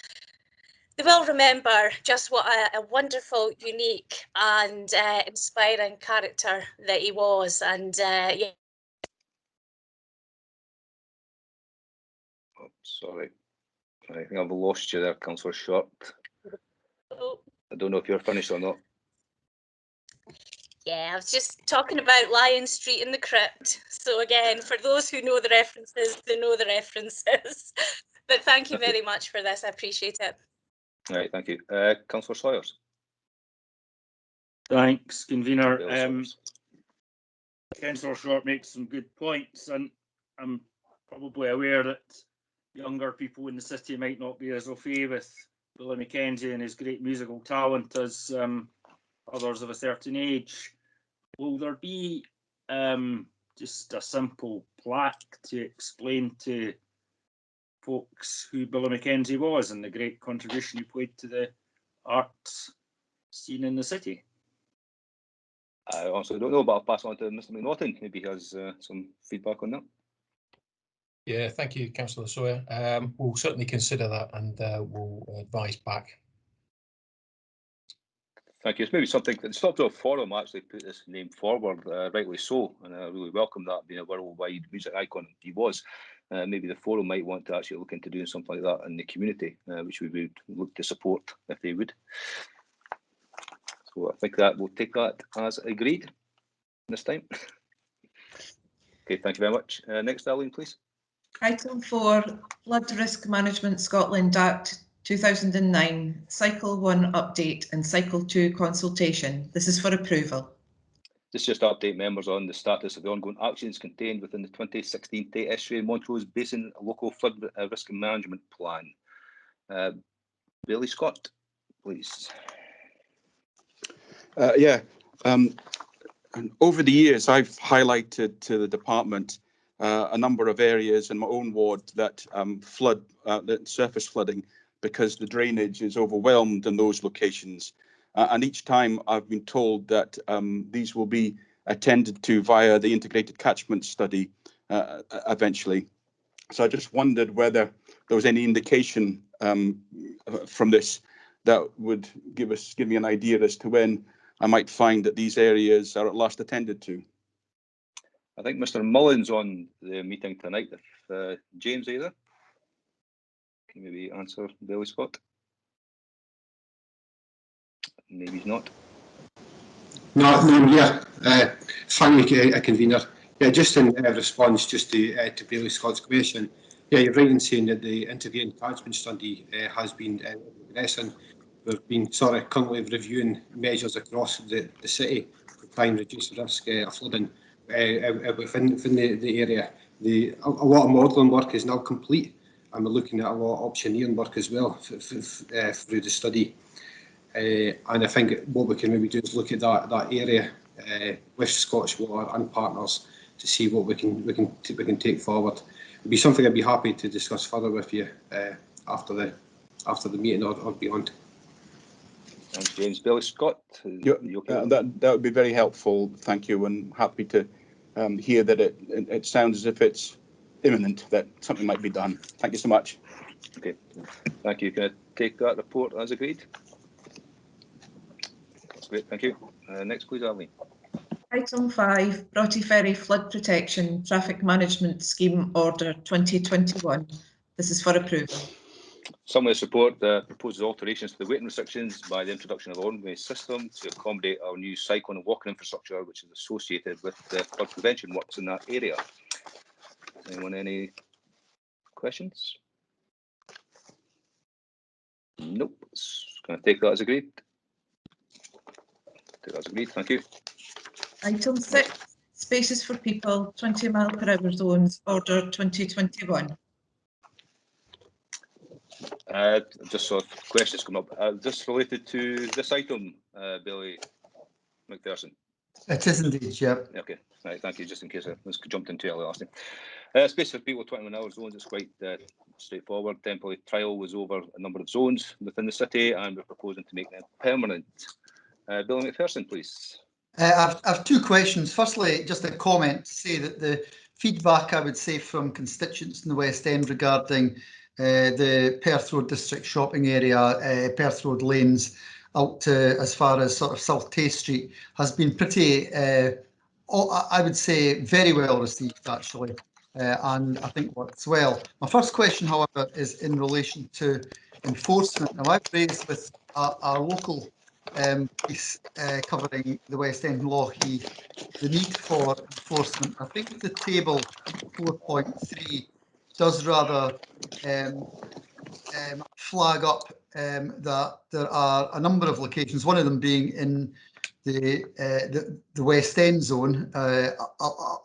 [SPEAKER 13] remember just what a wonderful, unique and inspiring character that he was. And yeah.
[SPEAKER 12] Oh, sorry. I think I've lost you there, Councillor Short.
[SPEAKER 13] Oh.
[SPEAKER 12] I don't know if you're finished or not.
[SPEAKER 13] Yeah, I was just talking about Lion Street in the Crypt. So again, for those who know the references, they know the references. But thank you very much for this. I appreciate it.
[SPEAKER 12] All right, thank you. Councillor Sawyers.
[SPEAKER 3] Thanks, convener. Councillor Short makes some good points, and I'm probably aware that younger people in the city might not be as au fait with Billy Mackenzie and his great musical talent as others of a certain age. Will there be just a simple plaque to explain to folks who Billy Mackenzie was and the great contribution he played to the arts scene in the city?
[SPEAKER 12] I also don't know, but I'll pass on to Mr McNaughton. Maybe he has some feedback on that.
[SPEAKER 14] Yeah, thank you, Councillor Sawyer. We'll certainly consider that and we'll advise back.
[SPEAKER 12] Thank you. It's maybe something that the Stopdog Forum actually put this name forward, rightly so, and I really welcome that, being a worldwide music icon he was. Maybe the forum might want to actually look into doing something like that in the community, which we would look to support if they would. So I think that we'll take that as agreed this time. Okay, thank you very much. Next, Eileen, please.
[SPEAKER 2] Item 4, Flood Risk Management Scotland Act 2009, Cycle 1 update and Cycle 2 consultation. This is for approval.
[SPEAKER 12] This is just to update members on the status of the ongoing actions contained within the 2016 Tate Estuary Montrose Basin Local Flood Risk Management Plan. Bailey Scott, please.
[SPEAKER 15] And over the years, I've highlighted to the department a number of areas in my own ward that that surface flooding because the drainage is overwhelmed in those locations. And each time I've been told that these will be attended to via the integrated catchment study eventually. So I just wondered whether there was any indication from this that would give me an idea as to when I might find that these areas are at last attended to.
[SPEAKER 12] I think Mr. Mullen's on the meeting tonight. If James either, can you maybe answer Billy Scott? Maybe he's not.
[SPEAKER 16] No, I'm here. Thank you, convener. Yeah, just in response just to Bailey Scott's question. Yeah, you're right in saying that the integrated catchment study has been progressing. We've been sort of currently reviewing measures across the city to try and reduce the risk of flooding within the area. A lot of modelling work is now complete, and we're looking at a lot of optioneering work as well through the study. And I think what we can maybe do is look at that area with Scottish Water and partners to see what we can take forward. It'd be something I'd be happy to discuss further with you after the meeting or beyond.
[SPEAKER 12] Thanks, James. Billy Scott, you okay?
[SPEAKER 15] That would be very helpful, thank you, and happy to hear that it sounds as if it's imminent that something might be done. Thank you so much.
[SPEAKER 12] Okay, thank you. Can I take that report as agreed? That's great, thank you. Next, please, Arlene.
[SPEAKER 2] Item 5, Broughty Ferry Flood Protection Traffic Management Scheme Order 2021. This is for approval.
[SPEAKER 12] Some support proposes alterations to the weighting restrictions by the introduction of a one-way system to accommodate our new cycling and walking infrastructure, which is associated with the flood prevention works in that area. Anyone, any questions? Nope. Can I take that as agreed? Take that as agreed, thank you.
[SPEAKER 2] Item 6, Spaces for People 20 mph zones Order 2021.
[SPEAKER 12] Just saw questions come up. This related to this item, Billy McPherson?
[SPEAKER 7] It is indeed, yeah.
[SPEAKER 12] Okay, Right, thank you. Just in case I was jumped in too early last time. Space for people 21-hour zones is quite straightforward. Temporary trial was over a number of zones within the city, and we're proposing to make them permanent. Billy McPherson, please.
[SPEAKER 7] I've two questions. Firstly, just a comment to say that the feedback, I would say, from constituents in the West End regarding the Perth Road district shopping area, Perth Road lanes out to as far as sort of South Tay Street has been pretty, I would say, very well received actually, and I think works well. My first question, however, is in relation to enforcement. Now, I've raised with our local police covering the West End Lochee the need for enforcement. I think the table 4.3 does rather flag up that there are a number of locations, one of them being in the West End zone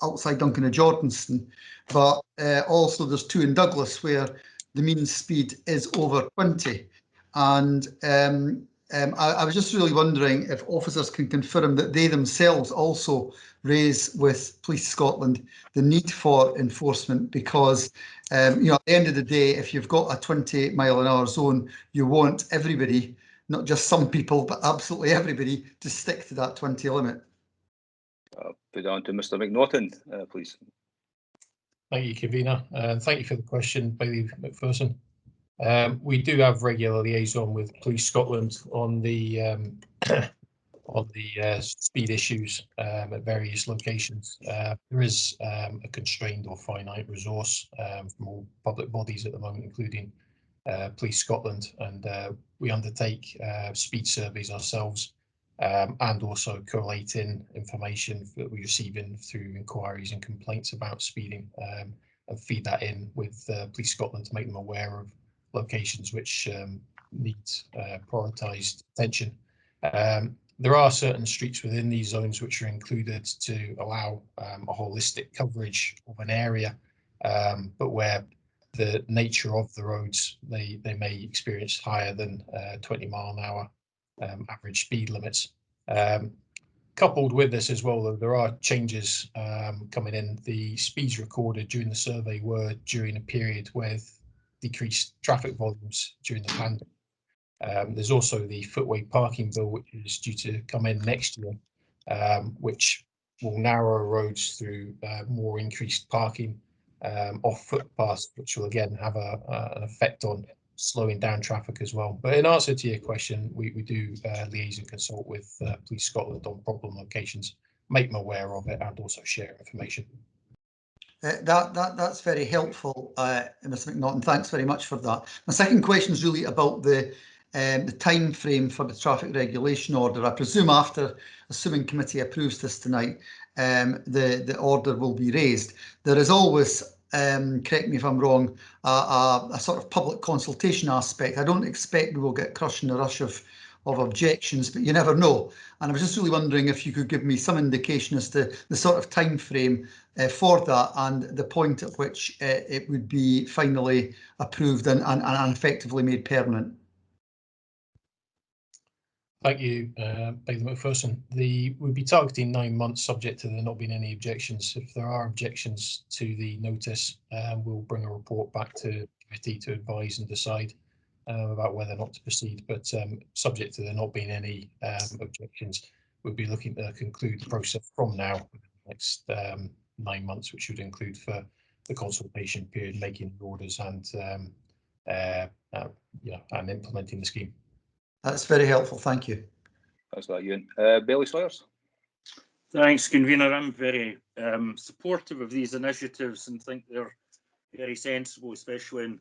[SPEAKER 7] outside Duncan and Jordanston, but also there's two in Douglas where the mean speed is over 20. And I was just really wondering if officers can confirm that they themselves also raise with Police Scotland the need for enforcement, because you know, at the end of the day, if you've got a 28-mile-an-hour zone, you want everybody, not just some people, but absolutely everybody, to stick to that 20 limit.
[SPEAKER 12] Put on to Mr. McNaughton, please.
[SPEAKER 14] Thank you, convener, and thank you for the question, Bailey McPherson. We do have regular liaison with Police Scotland on the speed issues at various locations. There is a constrained or finite resource from all public bodies at the moment, including Police Scotland, and we undertake speed surveys ourselves, and also collating information that we receive in through inquiries and complaints about speeding, and feed that in with Police Scotland to make them aware of locations which need prioritised attention. There are certain streets within these zones which are included to allow a holistic coverage of an area, but where the nature of the roads, they may experience higher than 20-mile-an-hour average speed limits. Coupled with this as well, though, there are changes coming in. The speeds recorded during the survey were during a period with decreased traffic volumes during the pandemic. There's also the footway parking bill, which is due to come in next year, which will narrow roads through more increased parking off footpaths, which will again have an effect on slowing down traffic as well. But in answer to your question, we do liaise and consult with Police Scotland on problem locations, make them aware of it, and also share information.
[SPEAKER 7] That's very helpful, Mr. McNaughton. Thanks very much for that. My second question is really about the time frame for the traffic regulation order. I presume after, assuming committee approves this tonight, the order will be raised. There is always, correct me if I'm wrong, a sort of public consultation aspect. I don't expect we will get crushed in a rush of objections, but you never know. And I was just really wondering if you could give me some indication as to the sort of time frame for that and the point at which it would be finally approved and effectively made permanent.
[SPEAKER 14] Thank you, Bailey McPherson. We'd be targeting 9 months, subject to there not being any objections. If there are objections to the notice, we'll bring a report back to committee to advise and decide about whether or not to proceed. But subject to there not being any objections, we'll be looking to conclude the process from now for the next 9 months, which would include for the consultation period, making the orders and and implementing the scheme.
[SPEAKER 7] That's very helpful. Thank you.
[SPEAKER 12] Thanks for that, Ewan. Bailey Sawyers.
[SPEAKER 3] Thanks, convener. I'm very supportive of these initiatives and think they're very sensible, especially in,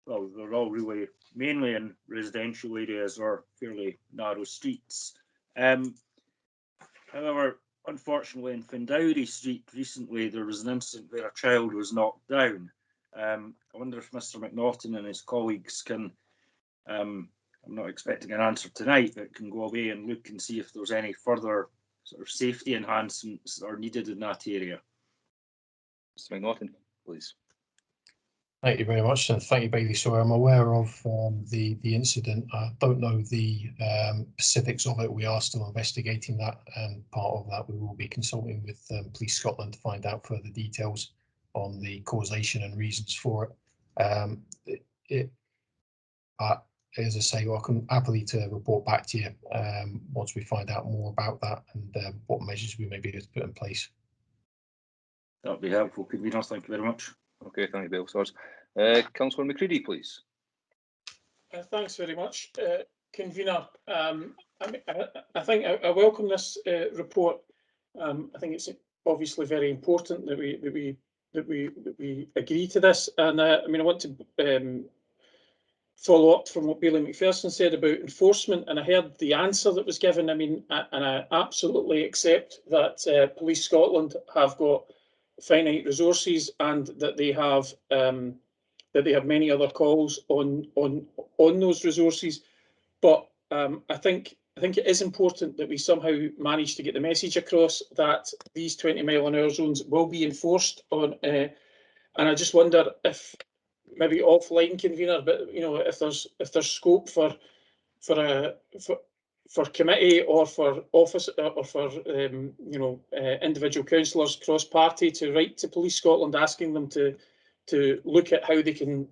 [SPEAKER 3] well, they're all really mainly in residential areas or fairly narrow streets. However, unfortunately, in Findowry Street recently, there was an incident where a child was knocked down. I wonder if Mr. McNaughton and his colleagues can, I'm not expecting an answer tonight, but can go away and look and see if there's any further sort of safety enhancements that are needed in that area.
[SPEAKER 12] Mr. McNaughton, please.
[SPEAKER 14] Thank you very much, and thank you, Bailey. So I'm aware of the incident. I don't know the specifics of it. We are still investigating that, and part of that we will be consulting with Police Scotland to find out further details on the causation and reasons for it. As I say, I can happily to report back to you once we find out more about that and what measures we may be able to put in place.
[SPEAKER 3] That'd be helpful, convener. Thank you very much.
[SPEAKER 12] Okay, thank you, Bill. Councillor McCready, please.
[SPEAKER 4] Thanks very much, convener. I think I welcome this report. I think it's obviously very important that we agree to this, and I mean I want to follow up from what Bailey McPherson said about enforcement, and I heard the answer that was given. I mean, and I absolutely accept that Police Scotland have got finite resources and that they have many other calls on those resources. But I think it is important that we somehow manage to get the message across that these 20-mile-an-hour zones will be enforced on. And I just wonder if maybe offline, convener, but you know, if there's scope for committee or for office or for individual councillors cross party to write to Police Scotland asking them to look at how they can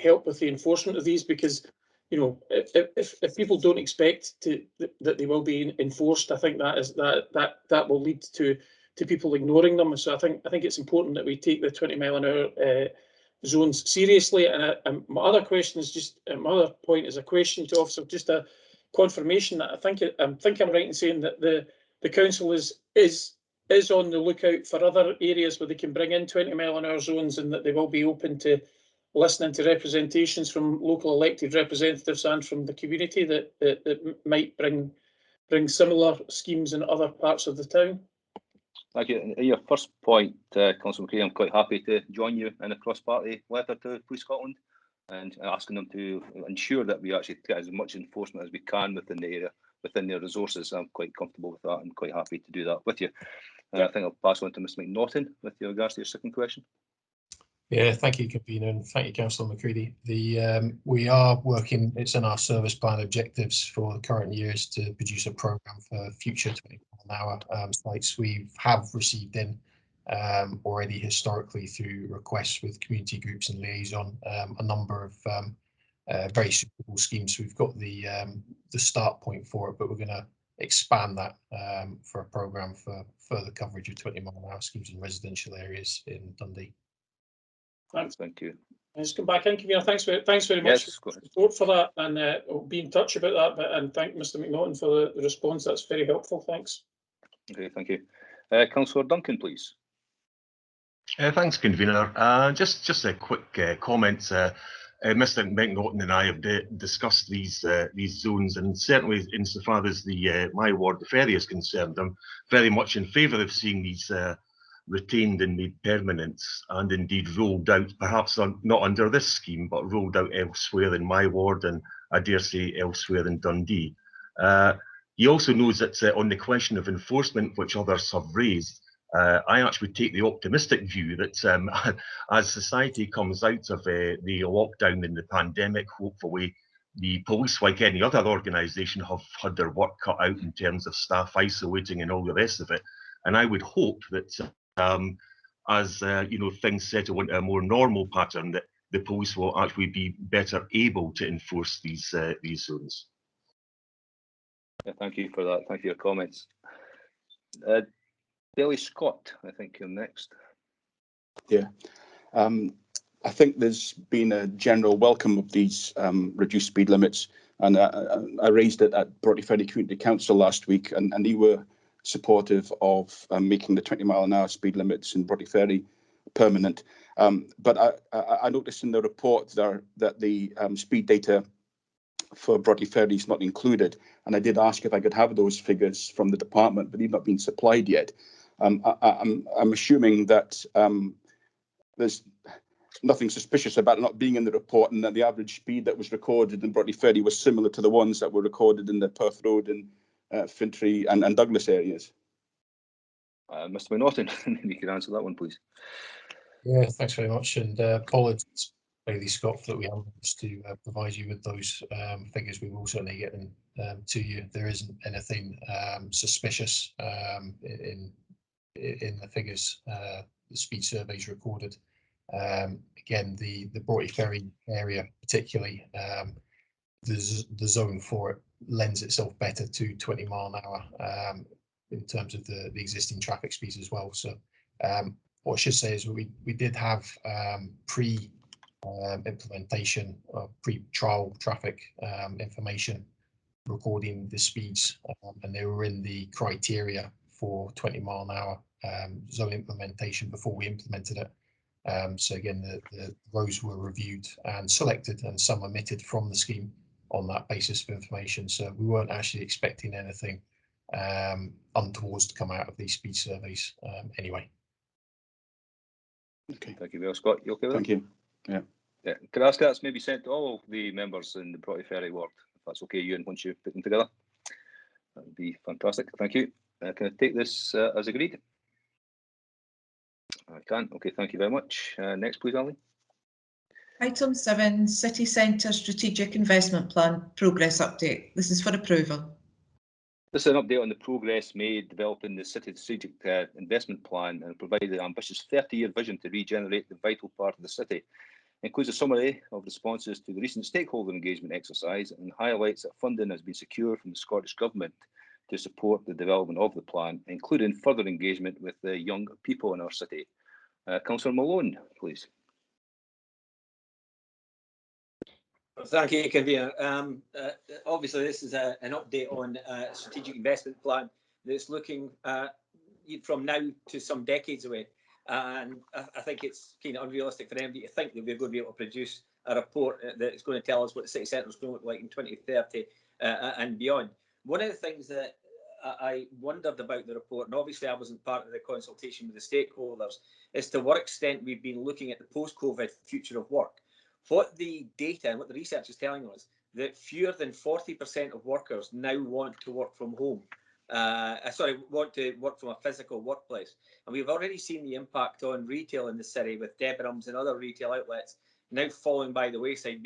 [SPEAKER 4] help with the enforcement of these, because you know, if people don't expect that they will be enforced, I think that will lead to people ignoring them. So I think it's important that we take the 20-mile-an-hour zones seriously. And my other question is just my other point is a question to officer, just a confirmation that I think I'm right in saying that the council is on the lookout for other areas where they can bring in 20-mile-an-hour zones, and that they will be open to listening to representations from local elected representatives and from the community that might bring similar schemes in other parts of the town.
[SPEAKER 12] Thank you. Your first point, Councillor McCready, I'm quite happy to join you in a cross-party letter to Police Scotland and asking them to ensure that we actually get as much enforcement as we can within the area, within their resources. I'm quite comfortable with that and quite happy to do that with you. I think I'll pass on to Mr McNaughton with regards to your second question.
[SPEAKER 14] Yeah, thank you, convener, and thank you, Councillor McCready. We are working, it's in our service plan objectives for the current years to produce a programme for future 20-mile-an-hour sites. We have received in already historically through requests with community groups and liaison a number of very suitable schemes. So we've got the start point for it, but we're going to expand that for a programme for further coverage of 20-mile-an-hour schemes in residential areas in Dundee.
[SPEAKER 4] Thanks.
[SPEAKER 12] Thank you.
[SPEAKER 4] Let's come back in, convener. Thanks very much for support for that, and we'll be in touch about that. And thank Mr McNaughton for the response. That's very helpful. Thanks.
[SPEAKER 12] Okay, thank you. Councillor Duncan, please.
[SPEAKER 17] Thanks, convener. Just a quick comment. Mr McNaughton and I have discussed these zones, and certainly insofar as my ward, the Ferry, is concerned, I'm very much in favour of seeing these retained and made permanent, and indeed rolled out, perhaps not under this scheme, but rolled out elsewhere in my ward, and I dare say elsewhere in Dundee. He also knows that on the question of enforcement, which others have raised, I actually take the optimistic view that as society comes out of the lockdown and the pandemic, hopefully the police, like any other organisation, have had their work cut out in terms of staff isolating and all the rest of it. And I would hope that as things settle into a more normal pattern, that the police will actually be better able to enforce these zones.
[SPEAKER 12] Yeah, thank you for that. Thank you for your comments. Billy Scott, I think you're next.
[SPEAKER 15] Yeah, I think there's been a general welcome of these reduced speed limits, and I raised it at Broughty Ferry Community Council last week, and they were supportive of making the 20-mile-an-hour speed limits in Broughty Ferry permanent. But I noticed in the report there that the speed data for Broughty Ferry is not included, and I did ask if I could have those figures from the department, but they've not been supplied yet. I'm assuming that there's nothing suspicious about it not being in the report, and that the average speed that was recorded in Broughty Ferry was similar to the ones that were recorded in the Perth Road and Fintry and Douglas areas.
[SPEAKER 12] Mr McNaughton, maybe you could answer that one, please.
[SPEAKER 14] Yeah, thanks very much, and apologies Bailey Scott that we have to provide you with those figures. We will certainly get them to you. There isn't anything suspicious in the figures, the speed surveys recorded. Again, the Broughty Ferry area particularly, the zone for it lends itself better to 20 mile an hour in terms of the existing traffic speeds as well. So what I should say is we did have implementation of pre-trial traffic information recording the speeds, and they were in the criteria for 20 mile an hour zone implementation before we implemented it. So again, the roads were reviewed and selected, and some omitted from the scheme on that basis of information. So we weren't actually expecting anything untowards to come out of these speed surveys anyway.
[SPEAKER 12] Okay, thank you, well, Scott. You okay with
[SPEAKER 15] Thank
[SPEAKER 12] that?
[SPEAKER 15] you. Yeah.
[SPEAKER 12] Yeah. Can I ask that's maybe sent to all the members in the Broughty Ferry ward, if that's okay, Ewan, once you put them together? That would be fantastic. Thank you. Can I take this as agreed? I can. Okay, thank you very much. Next, please, Ali.
[SPEAKER 2] Item 7, City Centre Strategic Investment Plan Progress Update. This is for approval.
[SPEAKER 12] This is an update on the progress made developing the City Strategic Investment Plan and provided an ambitious 30-year vision to regenerate the vital part of the city. It includes a summary of responses to the recent stakeholder engagement exercise and highlights that funding has been secured from the Scottish Government to support the development of the plan, including further engagement with the young people in our city. Councillor Malone, please.
[SPEAKER 18] Thank you, Convener. Obviously, this is an update on a strategic investment plan that's looking from now to some decades away. And I think it's kind of unrealistic for anybody to think that we're going to be able to produce a report that's going to tell us what the city centre is going to look like in 2030 and beyond. One of the things that I wondered about the report, and obviously I wasn't part of the consultation with the stakeholders, is to what extent we've been looking at the post-COVID future of work. What the data and what the research is telling us, that fewer than 40% of workers now want to work from home. Want to work from a physical workplace. And we've already seen the impact on retail in the city with Debenhams and other retail outlets now falling by the wayside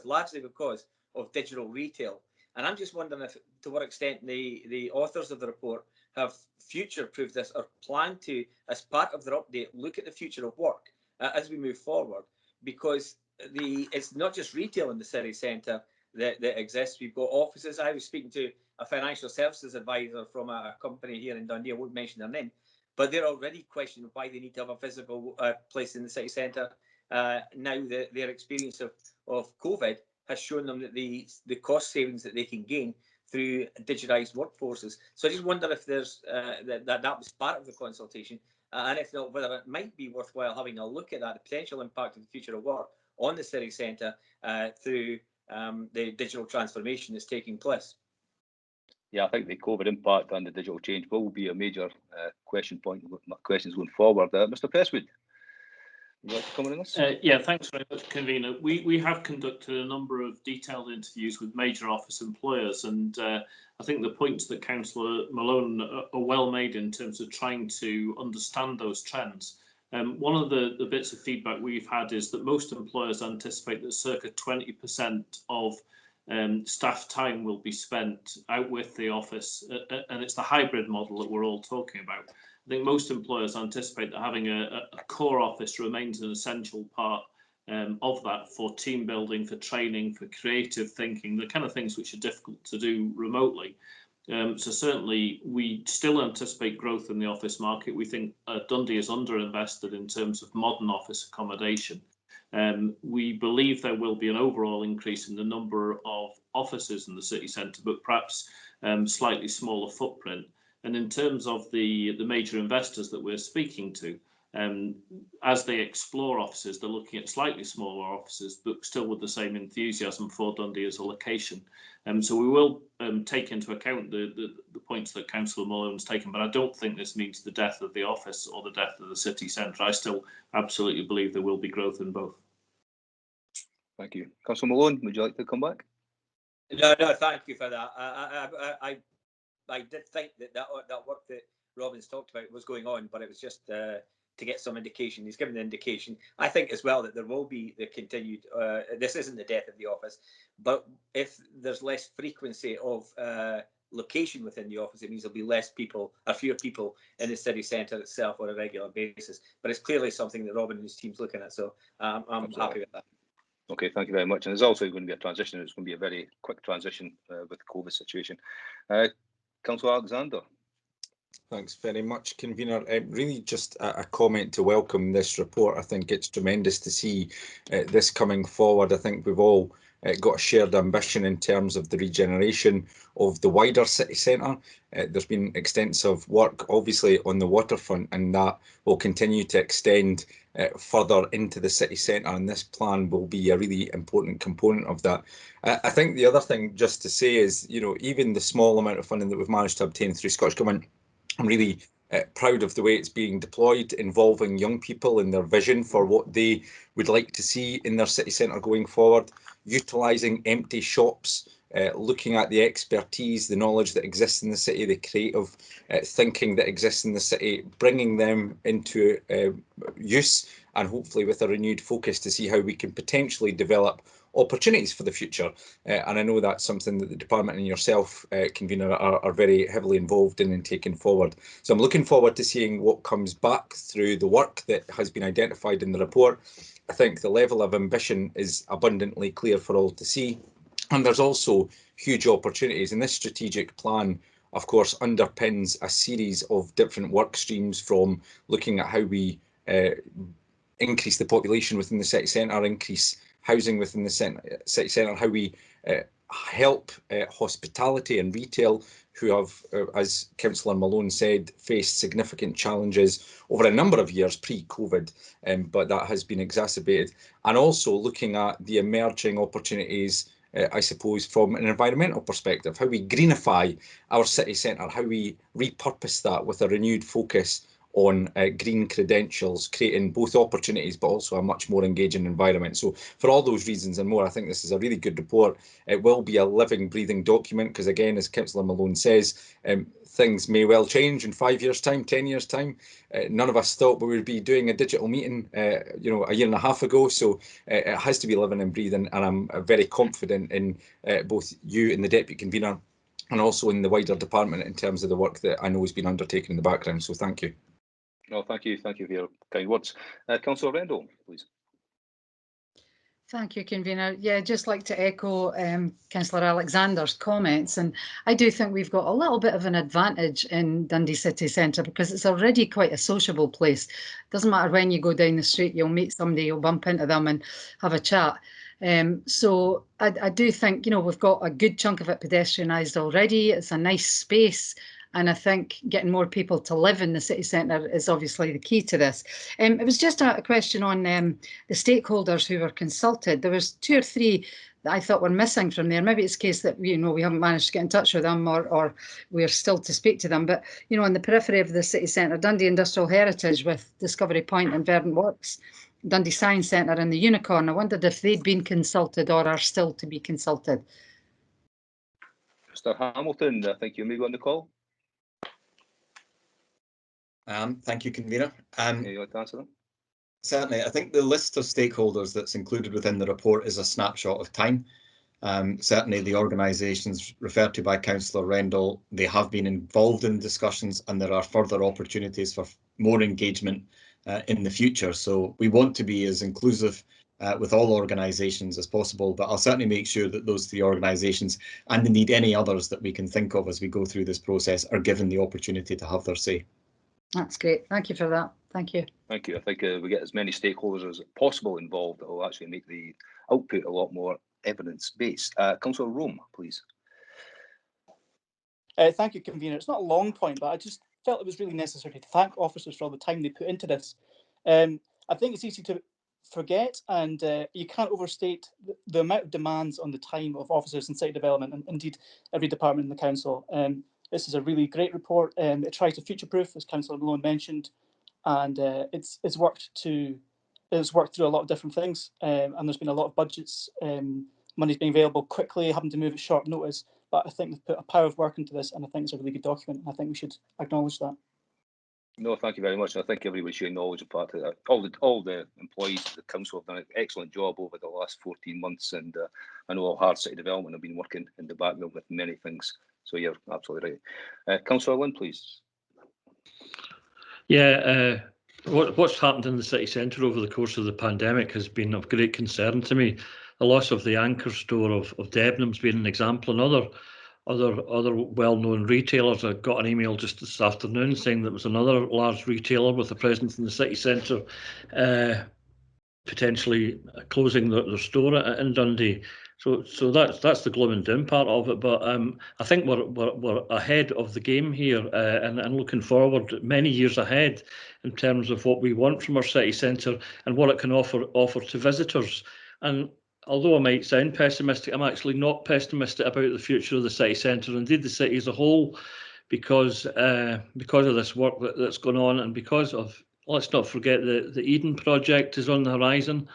[SPEAKER 18] largely because of digital retail. And I'm just wondering to what extent the authors of the report have future-proofed this or plan to, as part of their update, look at the future of work as we move forward, because it's not just retail in the city centre that exists. We've got offices. I was speaking to a financial services advisor from a company here in Dundee. I won't mention their name, but they're already questioning why they need to have a physical place in the city centre. Now that their experience of COVID has shown them that the cost savings that they can gain through digitised workforces. So I just wonder if there's that was part of the consultation, and if not, whether it might be worthwhile having a look at that, the potential impact of the future of work on the city centre through the digital transformation that's taking place.
[SPEAKER 12] Yeah, I think the COVID impact and the digital change will be a major questions going forward. Mr. Presswood, would you like to comment on this?
[SPEAKER 19] Yeah, thanks very much, Convener. We have conducted a number of detailed interviews with major office employers, and I think the points that Councillor Malone are well made in terms of trying to understand those trends. One of the bits of feedback we've had is that most employers anticipate that circa 20% of staff time will be spent out with the office, and it's the hybrid model that we're all talking about. I think most employers anticipate that having a core office remains an essential part of that for team building, for training, for creative thinking, the kind of things which are difficult to do remotely. So certainly we still anticipate growth in the office market. We think Dundee is underinvested in terms of modern office accommodation. We believe there will be an overall increase in the number of offices in the city centre, but perhaps slightly smaller footprint. And in terms of the major investors that we're speaking to, as they explore offices, they're looking at slightly smaller offices, but still with the same enthusiasm for Dundee as a location. So we will take into account the points that Councillor Malone's taken, but I don't think this means the death of the office or the death of the city centre. I still absolutely believe there will be growth in both.
[SPEAKER 12] Thank you. Councillor Malone, would you like to come back?
[SPEAKER 18] No, thank you for that. I did think that work that Robin's talked about was going on, but it was just to get some indication. He's given the indication. I think as well that there will be the continued, this isn't the death of the office, but if there's less frequency of location within the office, it means there'll be less people, or fewer people in the city centre itself on a regular basis. But it's clearly something that Robin and his team's looking at, so I'm happy with that.
[SPEAKER 12] Okay, thank you very much. And there's also going to be a transition. It's going to be a very quick transition with the COVID situation. Councillor Alexander.
[SPEAKER 20] Thanks very much, Convener. Really just a comment to welcome this report. I think it's tremendous to see this coming forward. I think we've all got a shared ambition in terms of the regeneration of the wider city centre. There's been extensive work, obviously, on the waterfront, and that will continue to extend further into the city centre, and this plan will be a really important component of that. I think the other thing just to say is, you know, even the small amount of funding that we've managed to obtain through Scottish Government, I'm really proud of the way it's being deployed, involving young people in their vision for what they would like to see in their city centre going forward, utilising empty shops, looking at the expertise, the knowledge that exists in the city, the creative thinking that exists in the city, bringing them into use, and hopefully with a renewed focus to see how we can potentially develop opportunities for the future. And I know that's something that the department and yourself, Convener, are very heavily involved in and taking forward. So I'm looking forward to seeing what comes back through the work that has been identified in the report. I think the level of ambition is abundantly clear for all to see. And there's also huge opportunities. And this strategic plan, of course, underpins a series of different work streams, from looking at how we increase the population within the city centre, increase housing within the city centre, how we help hospitality and retail, who have, as Councillor Malone said, faced significant challenges over a number of years pre-COVID, but that has been exacerbated. And also looking at the emerging opportunities, I suppose, from an environmental perspective, how we greenify our city centre, how we repurpose that with a renewed focus on green credentials, creating both opportunities but also a much more engaging environment. So for all those reasons and more, I think this is a really good report. It will be a living, breathing document, because again, as Councillor Malone says, things may well change in 5 years' time, 10 years' time. None of us thought we would be doing a digital meeting, you know, a year and a half ago. So it has to be living and breathing, and I'm very confident in both you and the Deputy Convener, and also in the wider department in terms of the work that I know has been undertaken in the background. So thank you.
[SPEAKER 12] No, thank you for your kind words. Councillor Rendell, please.
[SPEAKER 21] Thank you, Convener. Yeah, just like to echo Councillor Alexander's comments, and I do think we've got a little bit of an advantage in Dundee City Centre because it's already quite a sociable place. Doesn't matter when you go down the street, you'll meet somebody, you'll bump into them and have a chat. So I do think, you know, we've got a good chunk of it pedestrianised already. It's a nice space. And I think getting more people to live in the city centre is obviously the key to this. It was just a question on the stakeholders who were consulted. There was 2 or 3 that I thought were missing from there. Maybe it's a case that, you know, we haven't managed to get in touch with them, or we're still to speak to them. But, you know, on the periphery of the city centre, Dundee Industrial Heritage with Discovery Point and Verdant Works, Dundee Science Centre and the Unicorn. I wondered if they'd been consulted or are still to be consulted.
[SPEAKER 12] Mr. Hamilton, I think you may go on the call.
[SPEAKER 22] Thank you, Convener.
[SPEAKER 12] You want to answer them?
[SPEAKER 22] Certainly, I think the list of stakeholders that's included within the report is a snapshot of time. Certainly, the organisations referred to by Councillor Rendell, they have been involved in discussions, and there are further opportunities for more engagement in the future. So we want to be as inclusive with all organisations as possible, but I'll certainly make sure that those 3 organisations, and indeed any others that we can think of as we go through this process, are given the opportunity to have their say.
[SPEAKER 21] That's great. Thank you for that. Thank you.
[SPEAKER 12] Thank you. I think we get as many stakeholders as possible involved, that will actually make the output a lot more evidence-based. Councillor Rome, please.
[SPEAKER 23] Thank you, Convener. It's not a long point, but I just felt it was really necessary to thank officers for all the time they put into this. I think it's easy to forget, and you can't overstate the amount of demands on the time of officers in city development, and indeed every department in the council. This is a really great report. It tries to future-proof, as Councillor Malone mentioned, and it's worked through a lot of different things. And there's been a lot of budgets, money's being available quickly, having to move at short notice. But I think they've put a power of work into this, and I think it's a really good document. And I think we should acknowledge that.
[SPEAKER 12] No, thank you very much. I think everybody should acknowledge the fact that all the employees of the council have done an excellent job over the last 14 months, and I know all Hard City Development have been working in the background with many things. So you're absolutely right. Councillor Lynn, please.
[SPEAKER 5] Yeah, what's happened in the city centre over the course of the pandemic has been of great concern to me. The loss of the anchor store of Debenham's been an example, and other well-known retailers. I got an email just this afternoon saying that there was another large retailer with a presence in the city centre potentially closing their store in Dundee. So that's the gloom and doom part of it. But I think we're ahead of the game here, and looking forward many years ahead in terms of what we want from our city centre and what it can offer to visitors. And although I might sound pessimistic, I'm actually not pessimistic about the future of the city centre, indeed the city as a whole, because of this work that's going on, and because of, let's not forget, the Eden project is on the horizon.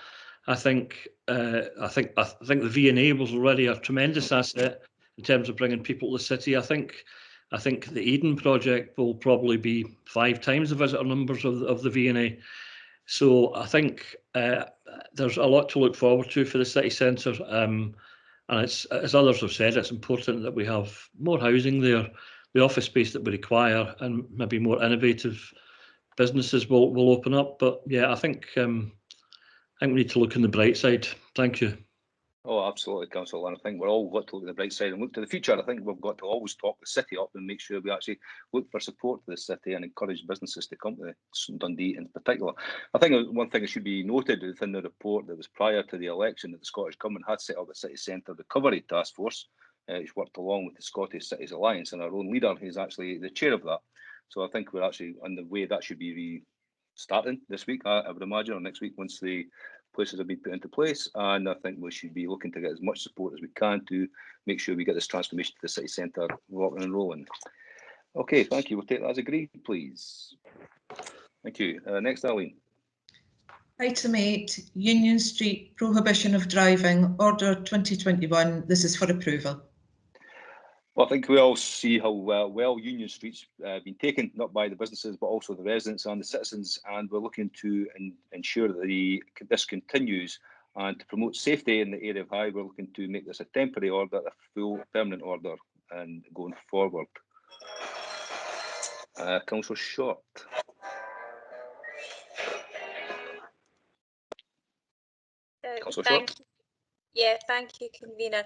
[SPEAKER 5] I think the V&A was already a tremendous asset in terms of bringing people to the city. I think the Eden project will probably be 5 times the visitor numbers of the V&A. So I think there's a lot to look forward to for the city centre, and it's, as others have said, it's important that we have more housing there, the office space that we require, and maybe more innovative businesses will open up. But yeah, I think we need to look on the bright side. Thank you.
[SPEAKER 12] Oh, absolutely, Councillor Lynn. I think we're all got to look at the bright side and look to the future. I think we've got to always talk the city up and make sure we actually look for support to the city and encourage businesses to come to Dundee in particular. I think one thing that should be noted within the report that was prior to the election that the Scottish Government had set up a City Centre Recovery Task Force, which worked along with the Scottish Cities Alliance, and our own leader is actually the chair of that. So I think we're actually on the way that should be restarting this week, I would imagine, or next week once the places have been put into place, and I think we should be looking to get as much support as we can to make sure we get this transformation to the city centre rocking and rolling. Okay, thank you. We'll take that as agreed, please. Thank you. Next, Arlene.
[SPEAKER 2] Item 8, Union Street Prohibition of Driving, Order 2021. This is for approval.
[SPEAKER 12] Well, I think we all see how well Union Street's been taken, not by the businesses, but also the residents and the citizens, and we're looking to ensure that this continues, and to promote safety in the area of High, we're looking to make this a temporary order, a full permanent order, and going forward. Councillor Short. Councillor Short.
[SPEAKER 13] Yeah, thank you, convener.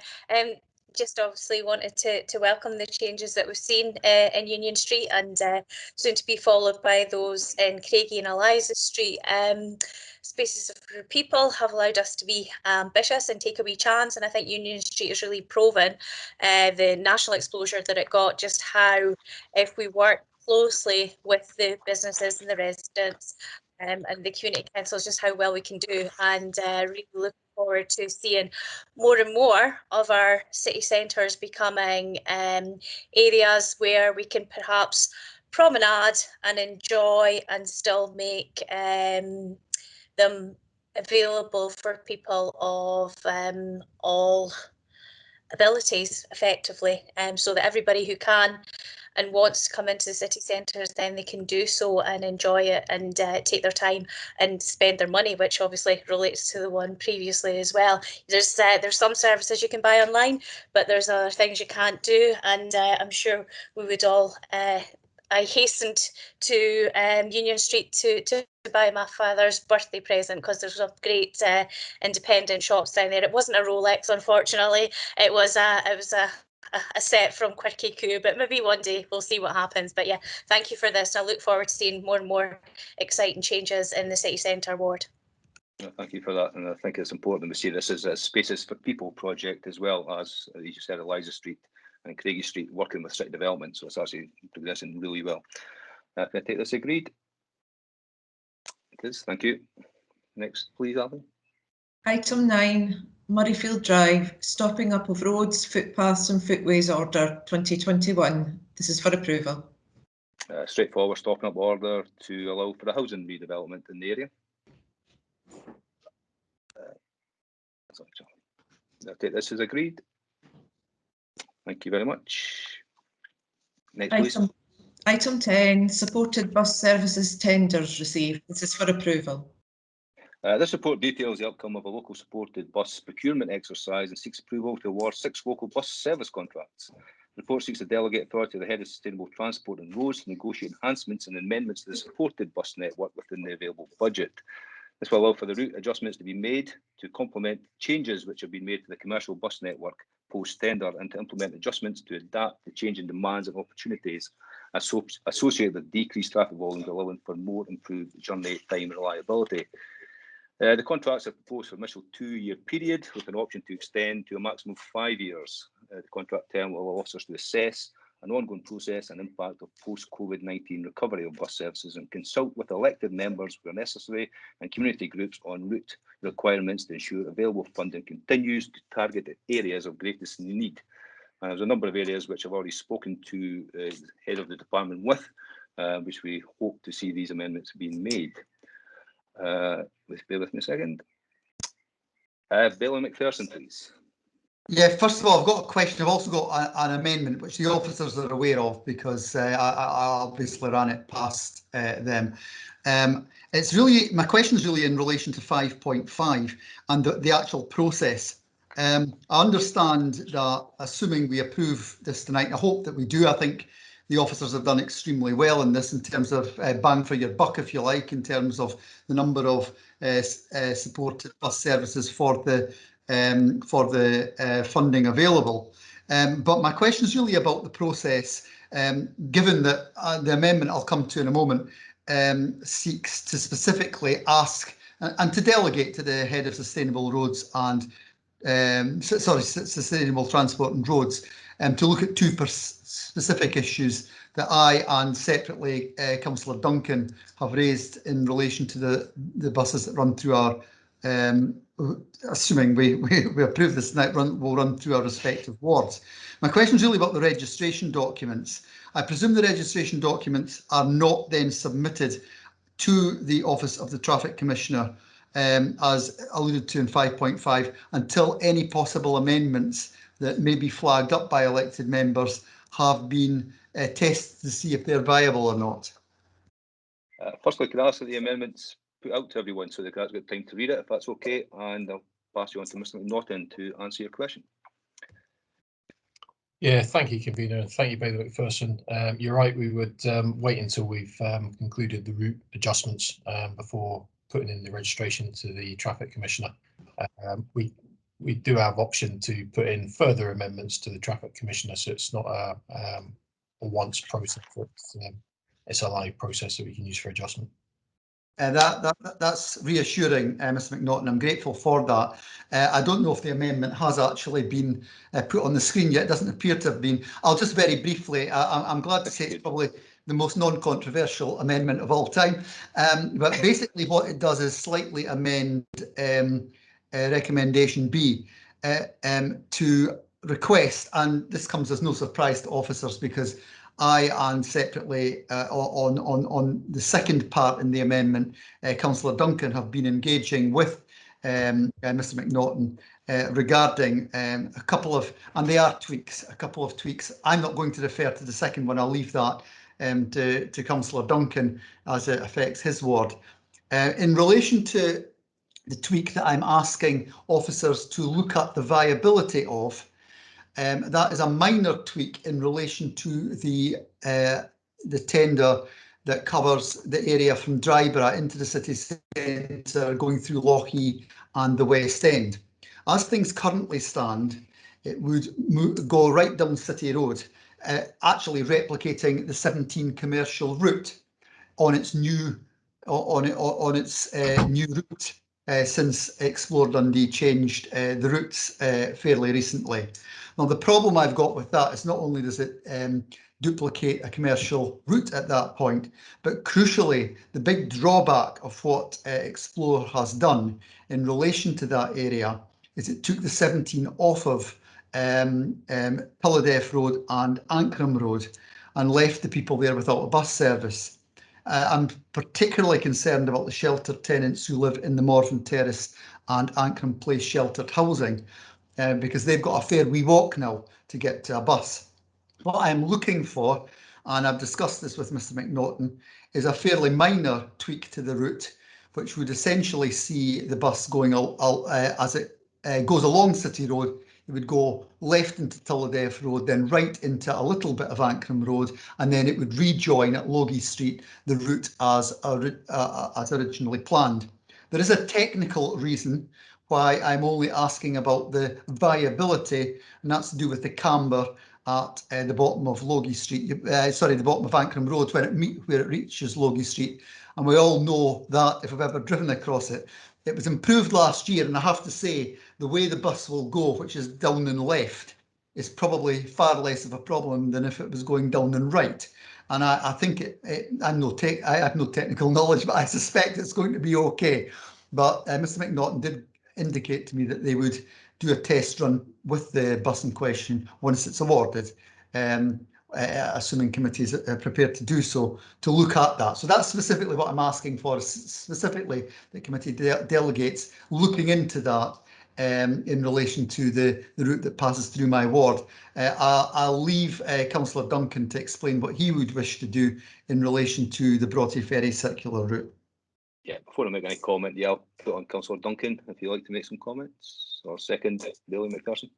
[SPEAKER 13] Just obviously wanted to welcome the changes that we've seen in Union Street, and soon to be followed by those in Craigie and Eliza Street. Spaces for people have allowed us to be ambitious and take a wee chance, and I think Union Street has really proven the national exposure that it got, just how, if we work closely with the businesses and the residents and the community councils, just how well we can do, and really look forward to seeing more and more of our city centres becoming areas where we can perhaps promenade and enjoy and still make them available for people of all abilities effectively, so that everybody who can and wants to come into the city centres, then they can do so and enjoy it and take their time and spend their money, which obviously relates to the one previously as well. There's some services you can buy online, but there's other things you can't do, and I'm sure we would all I hastened to Union Street to buy my father's birthday present, because there's some great independent shops down there. It wasn't a Rolex, unfortunately. It was a set from Quirky Coo, but maybe one day we'll see what happens. But yeah, thank you for this. I look forward to seeing more and more exciting changes in the city centre ward.
[SPEAKER 12] Thank you for that, and I think it's important we see this as a Spaces for People project, as well as you said, Eliza Street and Craigie Street working with city development, so it's actually progressing really well. Can I take this agreed? It is, thank you. Next, please, Alvin.
[SPEAKER 2] Item 9, Murrayfield Drive, stopping up of roads, footpaths and footways order 2021. This is for approval.
[SPEAKER 12] Straightforward stopping up order to allow for a housing redevelopment in the area. I'll take this as agreed. Thank you very much. Next, please.
[SPEAKER 2] Item 10, supported bus services tenders received. This is for approval.
[SPEAKER 12] This report details the outcome of a local supported bus procurement exercise and seeks approval to award 6 local bus service contracts. The report seeks to delegate authority to the Head of Sustainable Transport and Roads to negotiate enhancements and amendments to the supported bus network within the available budget. This will allow for the route adjustments to be made to complement changes which have been made to the commercial bus network post-tender and to implement adjustments to adapt to changing demands and opportunities associated with decreased traffic volumes, allowing for more improved journey time reliability. The contracts are proposed for an initial 2-year period with an option to extend to a maximum of 5 years. The contract term will allow officers to assess an ongoing process and impact of post-COVID-19 recovery of bus services and consult with elected members where necessary and community groups on route requirements to ensure available funding continues to target the areas of greatest need. And there's a number of areas which I've already spoken to the head of the department with, which we hope to see these amendments being made. Let's bear with me a second. Billy McPherson, please.
[SPEAKER 7] Yeah, first of all, I've got a question. I've also got an amendment which the officers are aware of because I obviously ran it past them. It's really, my question is really in relation to 5.5 and the actual process. I understand that assuming we approve this tonight, I hope that we do. I think the officers have done extremely well in this in terms of bang for your buck, if you like, in terms of the number of supported bus services for the funding available. But my question is really about the process, given that the amendment I'll come to in a moment seeks to specifically ask and to delegate to the Head of Sustainable Roads and Sustainable Transport and Roads to look at 2 specific issues that I and separately Councillor Duncan have raised in relation to the buses that run through our, assuming we approve this tonight, will run through our respective wards. My question is really about the registration documents. I presume the registration documents are not then submitted to the Office of the Traffic Commissioner, as alluded to in 5.5, until any possible amendments that may be flagged up by elected members have been tested to see if they're viable or not.
[SPEAKER 12] Firstly, can I ask that the amendments put out to everyone so they can get time to read it, if that's okay, and I'll pass you on to Mr. McNaughton to answer your question.
[SPEAKER 14] Yeah, thank you, convener, and thank you, Bailey McPherson. You're right, we would wait until we've concluded the route adjustments before putting in the registration to the Traffic Commissioner. We do have option to put in further amendments to the Traffic Commissioner, so it's not a once process. It's a live process that we can use for adjustment.
[SPEAKER 7] That's reassuring, Mr. McNaughton. I'm grateful for that. I don't know if the amendment has actually been put on the screen yet. It doesn't appear to have been. I'll just very briefly, I'm glad to say it's probably the most non-controversial amendment of all time. But basically what it does is slightly amend recommendation B to request, and this comes as no surprise to officers because I and separately on the second part in the amendment, Councillor Duncan have been engaging with Mr. McNaughton regarding a couple of, and they are tweaks, a couple of tweaks. I'm not going to refer to the second one. I'll leave that to Councillor Duncan as it affects his ward. In relation to the tweak that I'm asking officers to look at the viability of, that is a minor tweak in relation to the tender that covers the area from Dryborough into the city centre, going through Lochee and the West End. As things currently stand, it would go right down City Road, actually replicating the 17 commercial route on its new new route since Explore Dundee changed the routes fairly recently. Now, the problem I've got with that is not only does it duplicate a commercial route at that point, but crucially, the big drawback of what Explore has done in relation to that area is it took the 17 off of Pilladef Road and Ancram Road and left the people there without a bus service. I'm particularly concerned about the sheltered tenants who live in the Morven Terrace and Ancram Place sheltered housing, because they've got a fair wee walk now to get to a bus. What I'm looking for and I've discussed this with Mr McNaughton, is a fairly minor tweak to the route, which would essentially see the bus going as it goes along City Road. It would go left into Tulladeath Road, then right into a little bit of Ancram Road, and then it would rejoin at Logie Street, the route as originally planned. There is a technical reason why I'm only asking about the viability, and that's to do with the camber at the bottom of Logie Street, the bottom of Ancram Road where it reaches Logie Street. And we all know that if we've ever driven across it, it was improved last year, and I have to say the way the bus will go, which is down and left, is probably far less of a problem than if it was going down and right. And I think I have no technical knowledge, but I suspect it's going to be okay. But Mr McNaughton did indicate to me that they would do a test run with the bus in question once it's awarded, assuming committees are prepared to do so, to look at that. So that's specifically what I'm asking for, specifically the committee delegates looking into that in relation to the route that passes through my ward. I'll leave Councillor Duncan to explain what he would wish to do in relation to the Broughty Ferry circular route.
[SPEAKER 12] Yeah, before I make any comment, yeah, I'll put on Councillor Duncan if you'd like to make some comments, or second, Billy McPherson.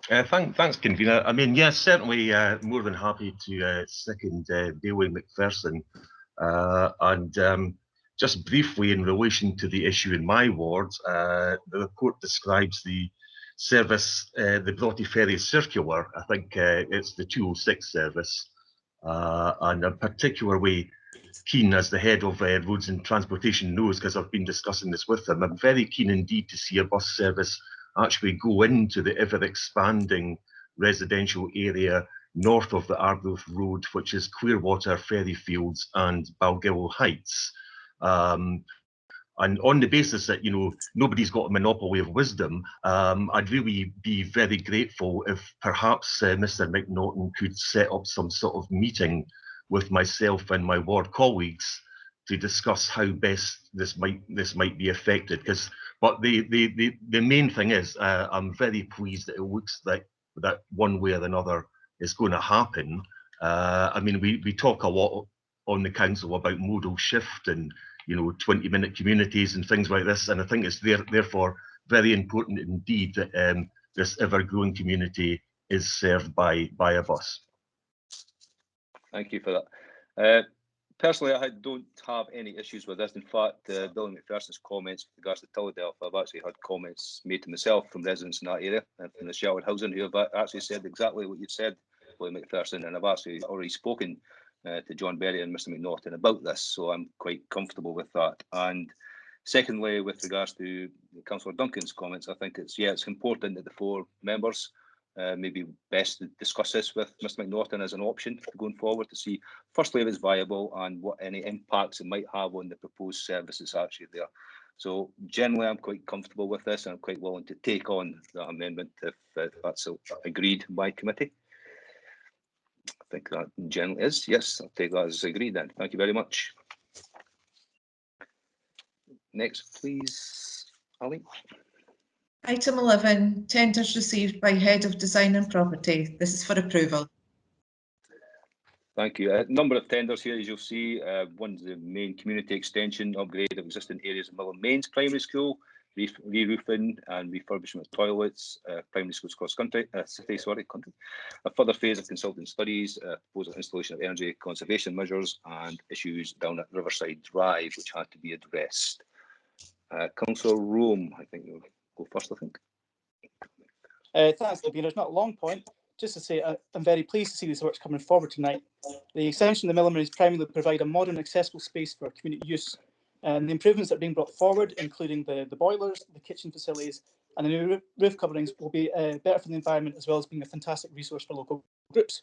[SPEAKER 17] Thanks, convener. I mean, yes, certainly more than happy to second Bailey McPherson. Just briefly in relation to the issue in my ward, the report describes the service, the Broughty Ferry circular. I think it's the 206 service, and I'm particularly keen, as the head of Roads and Transportation knows, because I've been discussing this with them. I'm very keen indeed to see a bus service actually go into the ever expanding residential area north of the Arbroath Road, which is Clearwater, Ferryfields and Balgillo Heights. And on the basis that, you know, nobody's got a monopoly of wisdom, I'd really be very grateful if perhaps Mr McNaughton could set up some sort of meeting with myself and my ward colleagues to discuss how best this might be affected. But the main thing is, I'm very pleased that it looks like that one way or another is going to happen. I mean, we talk a lot on the council about modal shift and, you know, 20-minute communities and things like this, and I think it's therefore very important indeed that this ever-growing community is served by a bus.
[SPEAKER 12] Thank you for that. Personally, I don't have any issues with this. In fact, Billy McPherson's comments with regards to Tulladelph, I've actually had comments made to myself from residents in that area and from the sheltered housing who have actually said exactly what you've said, Billy McPherson, and I've actually already spoken to John Berry and Mr McNaughton about this, so I'm quite comfortable with that. And secondly, with regards to Councillor Duncan's comments, I think it's important that the four members maybe best to discuss this with Mr McNaughton as an option going forward to see, firstly, if it's viable and what any impacts it might have on the proposed services actually there. So generally, I'm quite comfortable with this, and I'm quite willing to take on that amendment if that's agreed by committee. I think that generally is. Yes, I'll take that as agreed then. Thank you very much. Next, please, Ali.
[SPEAKER 2] Item 11, tenders received by Head of Design and Property. This is for approval.
[SPEAKER 12] Thank you. A number of tenders here, as you'll see. One's the main community extension, upgrade of existing areas of Mill and Mains Primary School, re-roofing and refurbishment of toilets, primary schools cross country, country. A further phase of consultant studies, proposal installation of energy conservation measures, and issues down at Riverside Drive, which had to be addressed. Councillor Rome, I think you'll go first, I think.
[SPEAKER 23] Thanks, Convener. It's not a long point. Just to say, I'm very pleased to see these works coming forward tonight. The extension of the Mill and Mains primarily provide a modern, accessible space for community use. And the improvements that are being brought forward, including the boilers, the kitchen facilities, and the new roof coverings, will be better for the environment, as well as being a fantastic resource for local groups.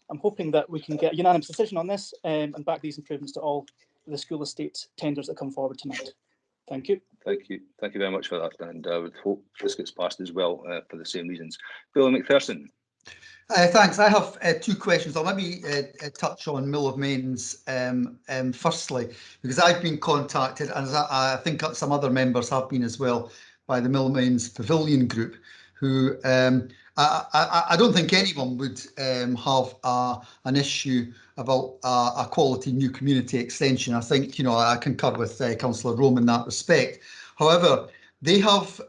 [SPEAKER 23] I'm hoping that we can get a unanimous decision on this and back these improvements to all the school estate tenders that come forward tonight. Thank you.
[SPEAKER 12] Thank you. Thank you very much for that. And I would hope this gets passed as well for the same reasons. Billy McPherson.
[SPEAKER 7] Thanks. I have two questions. I'll maybe touch on Mill of Mains firstly, because I've been contacted, and I think some other members have been as well, by the Mill of Mains Pavilion Group, who I don't think anyone would have an issue about a quality new community extension. I think, I concur with Councillor Rome in that respect. However, they have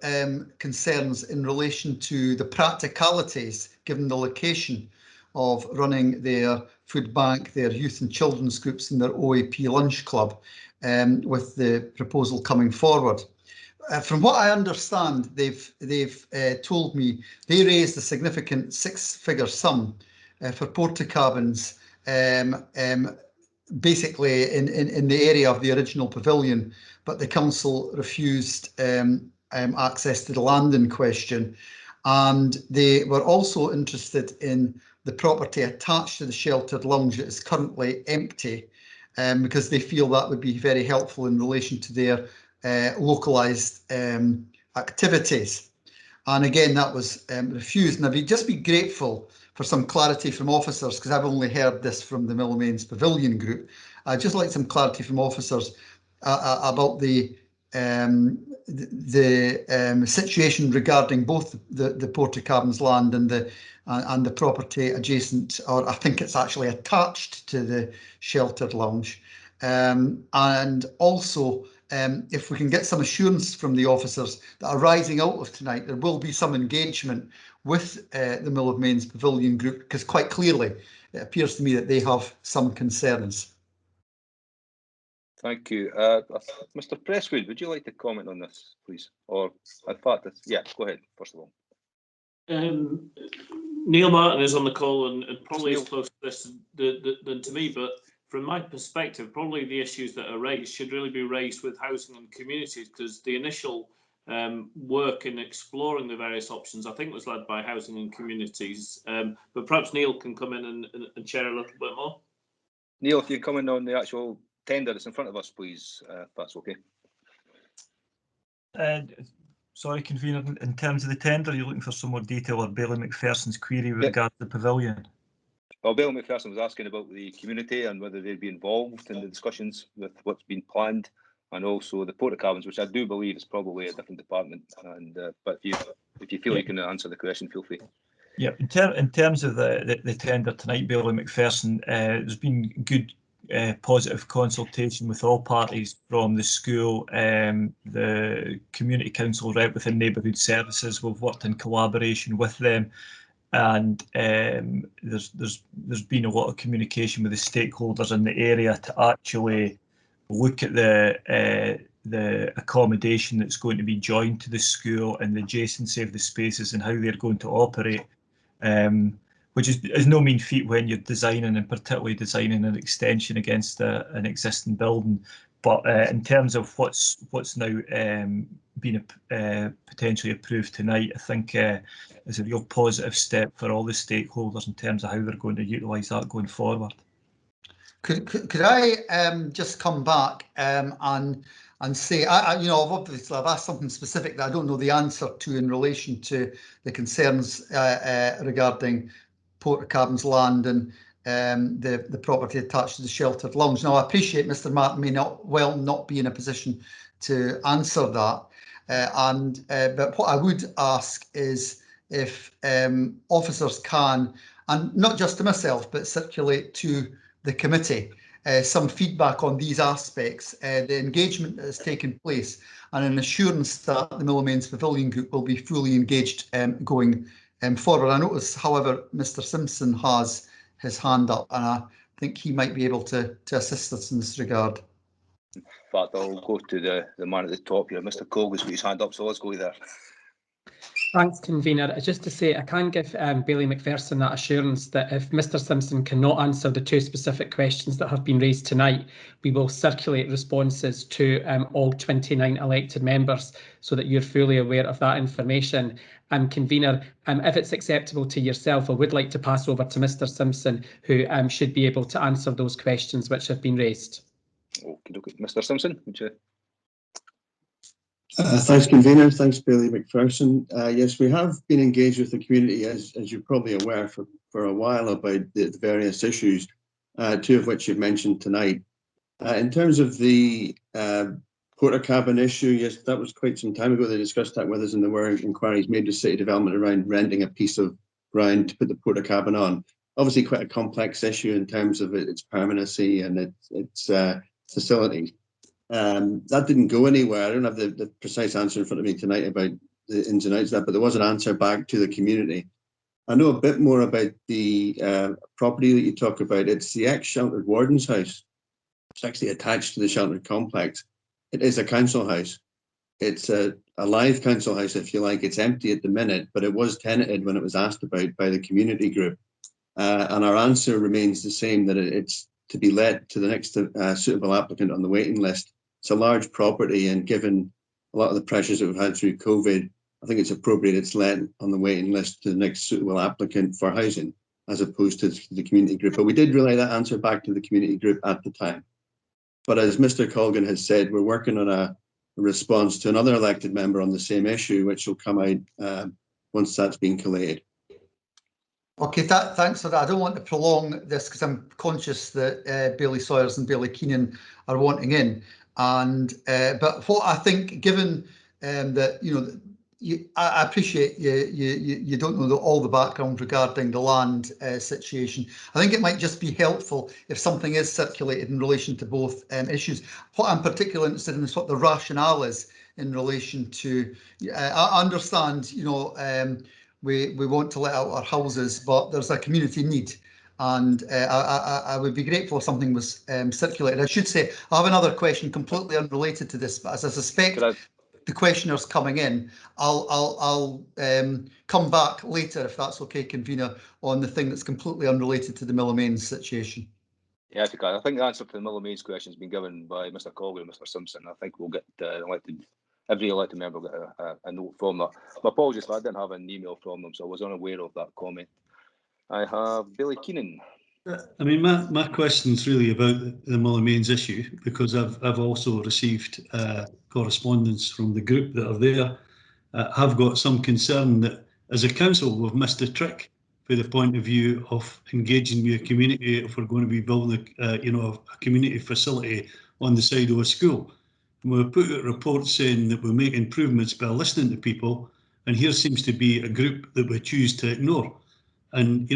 [SPEAKER 7] concerns in relation to the practicalities, given the location of running their food bank, their youth and children's groups and their OAP lunch club, with the proposal coming forward. From what I understand, they've told me they raised a significant six-figure sum for porta cabins, basically in the area of the original pavilion, but the council refused access to the land in question. And they were also interested in the property attached to the sheltered lounge that is currently empty, because they feel that would be very helpful in relation to their localised activities. And again, that was refused. And I'd just be grateful for some clarity from officers, because I've only heard this from the Millmains Pavilion Group. I'd just like some clarity from officers about the situation regarding both the porta cabins land and the property adjacent, or I think it's actually attached to the sheltered lounge. And also, if we can get some assurance from the officers that are rising out of tonight, there will be some engagement with the Mill of Mains Pavilion Group, because quite clearly it appears to me that they have some concerns.
[SPEAKER 12] Thank you. Mr. Presswood, would you like to comment on this, please? Or in fact, yeah, go ahead, first of all.
[SPEAKER 19] Neil Martin is on the call and probably is closer to this than to me, but from my perspective, probably the issues that are raised should really be raised with housing and communities, because the initial work in exploring the various options, I think, was led by housing and communities. But perhaps Neil can come in and share a little bit more.
[SPEAKER 12] Neil, if you come in on the actual tender that's in front of us, please, if that's okay.
[SPEAKER 6] Sorry, Convener, in terms of the tender, you're looking for some more detail on Bailey McPherson's query with regard to the pavilion?
[SPEAKER 12] Well, Bailey McPherson was asking about the community and whether they'd be involved in the discussions with what's been planned, and also the porta cabins, which I do believe is probably a different department. And but if you feel you can answer the question, feel free.
[SPEAKER 6] Yeah, in terms of the tender tonight, Bailey McPherson, there's been good positive consultation with all parties, from the school, the community council rep within neighbourhood services. We've worked in collaboration with them, and there's been a lot of communication with the stakeholders in the area to actually look at the accommodation that's going to be joined to the school and the adjacency of the spaces and how they're going to operate, which is no mean feat when you're designing, and particularly designing an extension against an existing building. But in terms of what's now been potentially approved tonight, I think is a real positive step for all the stakeholders in terms of how they're going to utilise that going forward.
[SPEAKER 7] Could I just come back and say, I've asked something specific that I don't know the answer to in relation to the concerns regarding porta cabins land and the property attached to the sheltered lounge. Now, I appreciate Mr. Martin may not be in a position to answer that, but what I would ask is if officers can, and not just to myself, but circulate to the committee some feedback on these aspects, the engagement that has taken place, and an assurance that the Millmains Pavilion Group will be fully engaged going forward. I notice, however, Mr. Simpson has his hand up, and I think he might be able to assist us in this regard.
[SPEAKER 12] In fact, I'll go to the man at the top here. Mr. Colgan's got his hand up, so let's go there.
[SPEAKER 8] Thanks, Convener. Just to say, I can give Bailey McPherson that assurance that if Mr. Simpson cannot answer the two specific questions that have been raised tonight, we will circulate responses to all 29 elected members so that you're fully aware of that information. Convener, if it's acceptable to yourself, I would like to pass over to Mr. Simpson, who should be able to answer those questions which have been raised.
[SPEAKER 12] Okay, Mr. Simpson, would you?
[SPEAKER 11] Thanks, Convener. Thanks, Bailey McPherson. Yes, we have been engaged with the community, as you're probably aware, for a while about the various issues, two of which you've mentioned tonight. In terms of the porter cabin issue, yes, that was quite some time ago. They discussed that with us, and there were inquiries made to City Development around renting a piece of ground to put the porter cabin on. Obviously, quite a complex issue in terms of its permanency and its facilities. That didn't go anywhere. I don't have the precise answer in front of me tonight about the ins and outs of that, but there was an answer back to the community. I know a bit more about the property that you talk about. It's the ex-sheltered warden's house. It's actually attached to the sheltered complex. It is a council house. It's a live council house, if you like. It's empty at the minute, but it was tenanted when it was asked about by the community group. And our answer remains the same, that it's to be let to the next suitable applicant on the waiting list. It's a large property, and given a lot of the pressures that we've had through COVID, I think it's appropriate it's let on the waiting list to the next suitable applicant for housing, as opposed to the community group. But we did relay that answer back to the community group at the time. But as Mr. Colgan has said, we're working on a response to another elected member on the same issue, which will come out once that's been collated.
[SPEAKER 7] Okay, thanks for that. I don't want to prolong this because I'm conscious that Bailey Sawyers and Bailey Keenan are wanting in. And but what I think, given that I appreciate you don't know all the background regarding the land situation. I think it might just be helpful if something is circulated in relation to both issues. What I'm particularly interested in is what the rationale is in relation to. I understand, we want to let out our houses, but there's a community need. And I would be grateful if something was circulated. I should say, I have another question completely unrelated to this, but as I suspect the questioners coming in, I'll come back later, if that's okay, convener, on the thing that's completely unrelated to the Millamains situation.
[SPEAKER 12] Yeah, I think the answer to the Millamains question has been given by Mr. Colgan and Mr. Simpson. I think we'll get every elected member will get a note from that. My apologies, I didn't have an email from them, so I was unaware of that comment. I have Billy Keenan.
[SPEAKER 1] I mean, my question's really about the Millamains issue, because I've also received correspondence from the group that are there. I've got some concern that as a council we've missed a trick for the point of view of engaging with a community if we're going to be building a community facility on the side of a school. And we've put out reports saying that we make improvements by listening to people, and here seems to be a group that we choose to ignore. And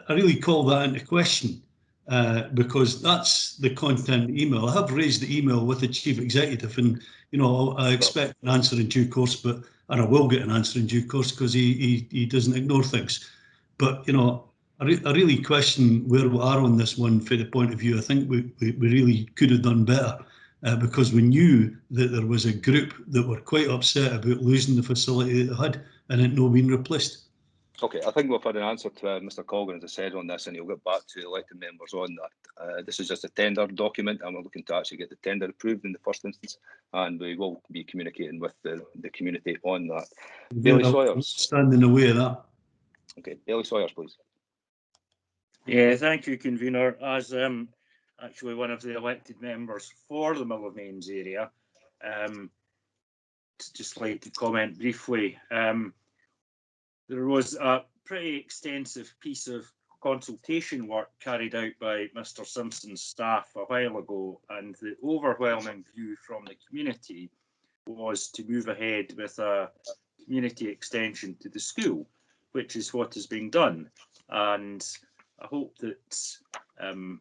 [SPEAKER 1] I really call that into question because that's the content email. I have raised the email with the chief executive, and I expect an answer in due course, and I will get an answer in due course because he doesn't ignore things. But I really question where we are on this one for the point of view. I think we really could have done better because we knew that there was a group that were quite upset about losing the facility that they had and it not being replaced.
[SPEAKER 12] Okay, I think we've had an answer to Mr. Colgan, as I said, on this, and he'll get back to the elected members on that. This is just a tender document, and we're looking to actually get the tender approved in the first instance, and we will be communicating with the community on that. Bailey Sawyers.
[SPEAKER 1] Stand in the way of that.
[SPEAKER 12] Okay, Bailey Sawyers, please.
[SPEAKER 3] Yeah, thank you, convener. As actually one of the elected members for the Millamains area, just like to comment briefly. There was a pretty extensive piece of consultation work carried out by Mr. Simpson's staff a while ago, and the overwhelming view from the community was to move ahead with a community extension to the school, which is what is being done. And I hope that when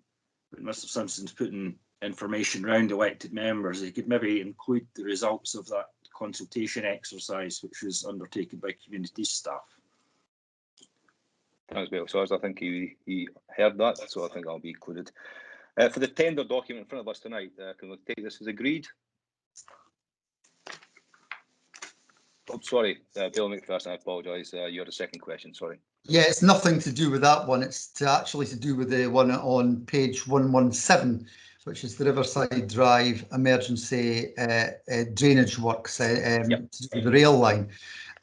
[SPEAKER 3] Mr. Simpson's putting information around elected members, he could maybe include the results of that consultation exercise, which was undertaken by community staff.
[SPEAKER 12] Thanks, Bill. So I think he heard that, so I think that'll be included. For the tender document in front of us tonight, can we take this as agreed? Oh, sorry, Bill McPherson, I apologise. You had a second question, sorry.
[SPEAKER 7] Yeah, it's nothing to do with that one. It's actually to do with the one on page 117, which is the Riverside Drive emergency drainage works to do with the rail line.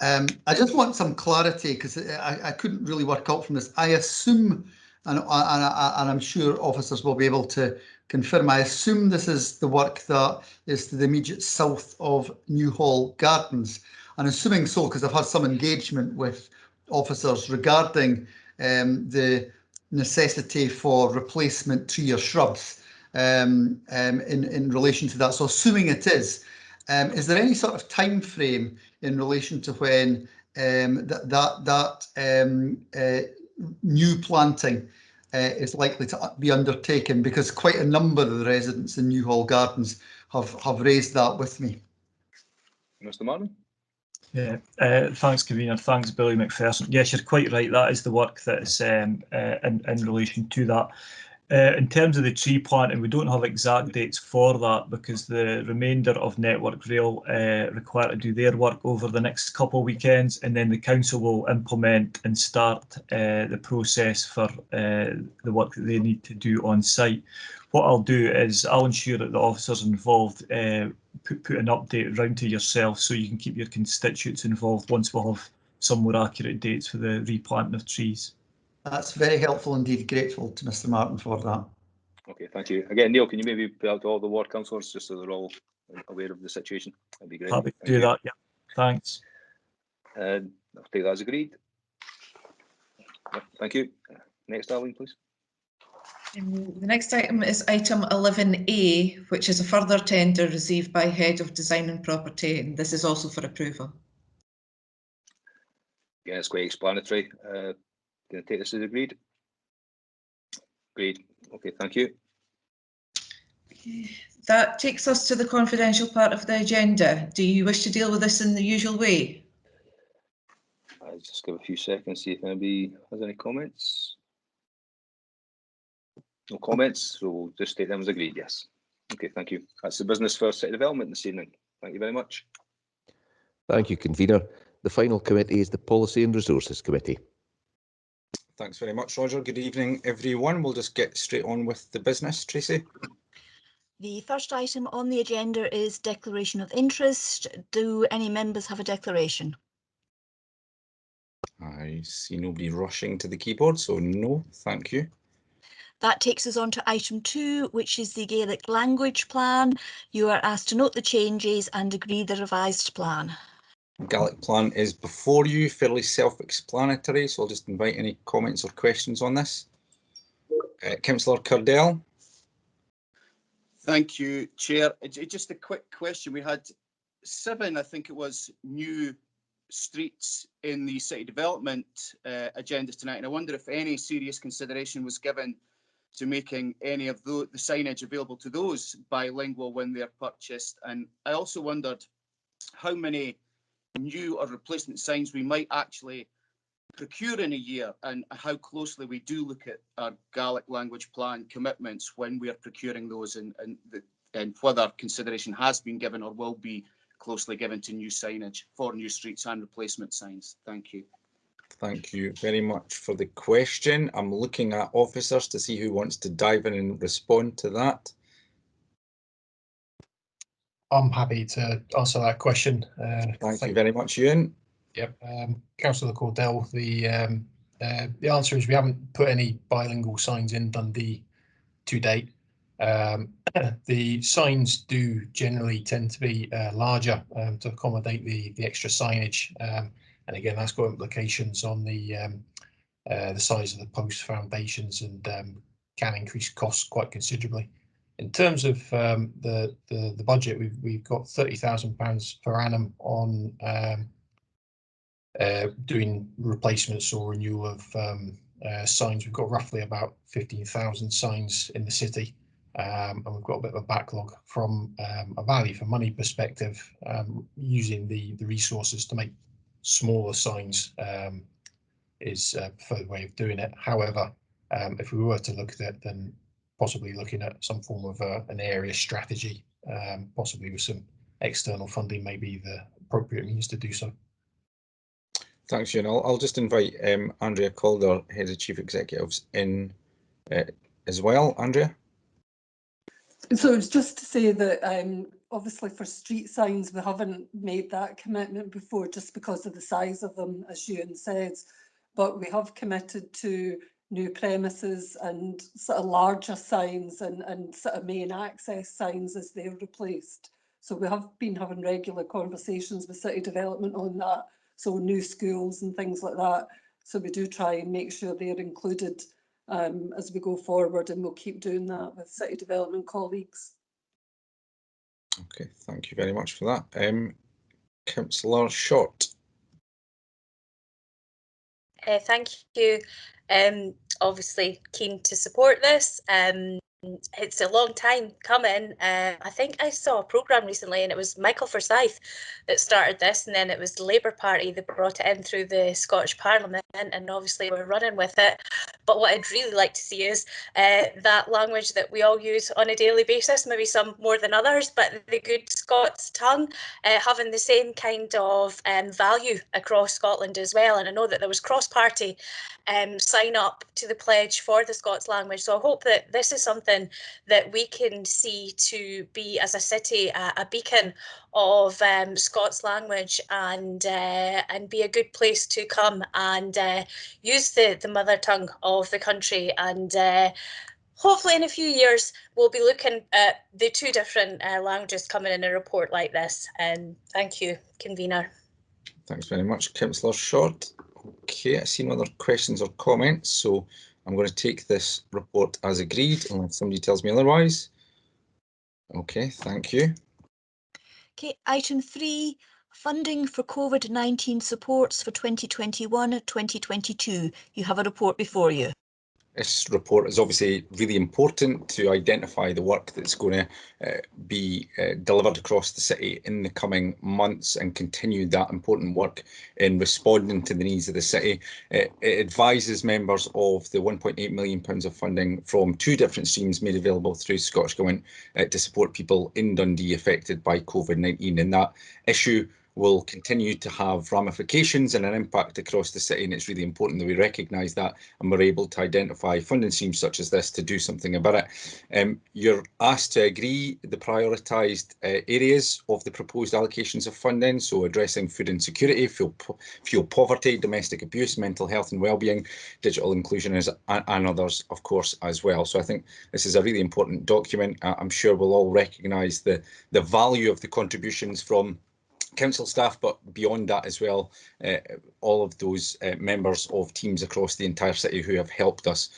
[SPEAKER 7] I just want some clarity because I couldn't really work out from this. I assume, and I'm sure officers will be able to confirm, I assume this is the work that is to the immediate south of Newhall Gardens. And assuming so, because I've had some engagement with officers regarding the necessity for replacement tree or shrubs in relation to that. So assuming it is there any sort of time frame in relation to when new planting is likely to be undertaken? Because quite a number of the residents in Newhall Gardens have raised that with me.
[SPEAKER 12] Mr. Martin?
[SPEAKER 6] Yeah, thanks, convener. Thanks, Billy McPherson. Yes, you're quite right. That is the work that is in relation to that. In terms of the tree planting, we don't have exact dates for that because the remainder of Network Rail require to do their work over the next couple of weekends, and then the council will implement and start the process for the work that they need to do on site. What I'll do is I'll ensure that the officers involved put an update round to yourself so you can keep your constituents involved once we'll have some more accurate dates for the replanting of trees.
[SPEAKER 7] That's very helpful indeed. Grateful to Mr. Martin for that.
[SPEAKER 12] Okay, thank you. Again, Neil, can you maybe put out to all the ward councillors just so they're all aware of the situation? That'd be great.
[SPEAKER 6] Happy to do that, yeah. Thanks.
[SPEAKER 12] I'll take that as agreed. Yep, thank you. Next, Arlene, please.
[SPEAKER 2] The next item is item 11A, which is a further tender received by Head of Design and Property, and this is also for approval.
[SPEAKER 12] Yeah, it's quite explanatory. Going to take this as agreed? Agreed. Okay, thank you.
[SPEAKER 2] That takes us to the confidential part of the agenda. Do you wish to deal with this in the usual way?
[SPEAKER 12] I'll just give a few seconds, see if anybody has any comments. No comments, so we'll just take them as agreed, yes. Okay, thank you. That's the business for city development this evening. Thank you very much.
[SPEAKER 9] Thank you, convener. The final committee is the Policy and Resources Committee.
[SPEAKER 20] Thanks very much, Roger. Good evening, everyone. We'll just get straight on with the business. Tracy?
[SPEAKER 10] The first item on the agenda is declaration of interest. Do any members have a declaration?
[SPEAKER 20] I see nobody rushing to the keyboard, so no, thank you.
[SPEAKER 10] That takes us on to item 2, which is the Gaelic language plan. You are asked to note the changes and agree the revised plan.
[SPEAKER 20] Gaelic plan is before you, fairly self-explanatory, so I'll just invite any comments or questions on this. Councillor Cardell.
[SPEAKER 15] Thank you, Chair. Just a quick question. We had 7, I think it was, new streets in the city development agendas tonight, and I wonder if any serious consideration was given to making any of the signage available to those bilingual when they're purchased. And I also wondered how many new or replacement signs we might actually procure in a year, and how closely we do look at our Gaelic language plan commitments when we are procuring those, and whether consideration has been given or will be closely given to new signage for new streets and replacement signs. Thank you.
[SPEAKER 20] Thank you very much for the question. I'm looking at officers to see who wants to dive in and respond to that.
[SPEAKER 14] I'm happy to answer that question.
[SPEAKER 20] Thank you very much, Ewan.
[SPEAKER 14] Yep, Councillor Cordell, the answer is we haven't put any bilingual signs in Dundee to date. The signs do generally tend to be larger to accommodate the extra signage, and again that's got implications on the size of the post foundations and can increase costs quite considerably. In terms of the budget, we've got £30,000 per annum on doing replacements or renewal of signs. We've got roughly about 15,000 signs in the city, and we've got a bit of a backlog from a value for money perspective. Using the resources to make smaller signs is a preferred way of doing it. However, if we were to look at it, then possibly looking at some form of an area strategy, possibly with some external funding, may be the appropriate means to do so.
[SPEAKER 20] Thanks, Ewan. I'll just invite Andrea Calder, Head of Chief Executives, in as well. Andrea?
[SPEAKER 16] So it's just to say that obviously for street signs, we haven't made that commitment before just because of the size of them, as Ewan said, but we have committed to new premises and sort of larger signs and sort of main access signs as they're replaced. So we have been having regular conversations with City Development on that. So new schools and things like that. So we do try and make sure they're included as we go forward, and we'll keep doing that with city development colleagues.
[SPEAKER 20] Okay, thank you very much for that. Councillor Short.
[SPEAKER 13] Thank you. Obviously keen to support this. It's a long time coming. I think I saw a programme recently and it was Michael Forsyth that started this, and then it was the Labour Party that brought it in through the Scottish Parliament, and obviously we're running with it. But what I'd really like to see is that language that we all use on a daily basis, maybe some more than others, but the good Scots tongue having the same kind of value across Scotland as well. And I know that there was cross-party sign up to the pledge for the Scots language. So I hope that this is something that we can see to be, as a city, a beacon of Scots language, and be a good place to come and use the mother tongue of the country. And hopefully in a few years we'll be looking at the two different languages coming in a report like this. And thank you, convener.
[SPEAKER 20] Thanks very much, Councillor Short. Okay, I see no other questions or comments, so I'm going to take this report as agreed unless somebody tells me otherwise. Okay, thank you.
[SPEAKER 10] Okay, item 3, funding for COVID-19 supports for 2021-2022. You have a report before you.
[SPEAKER 20] This report is obviously really important to identify the work that's going to be delivered across the city in the coming months and continue that important work in responding to the needs of the city. It advises members of the £1.8 million of funding from 2 different streams made available through Scottish Government to support people in Dundee affected by COVID-19, and that issue will continue to have ramifications and an impact across the city, and it's really important that we recognise that and we're able to identify funding streams such as this to do something about it. You're asked to agree the prioritised areas of the proposed allocations of funding, so addressing food insecurity, fuel poverty, domestic abuse, mental health and wellbeing, digital inclusion and others, of course, as well. So I think this is a really important document. I'm sure we'll all recognise the value of the contributions from council staff, but beyond that as well, all of those members of teams across the entire city who have helped us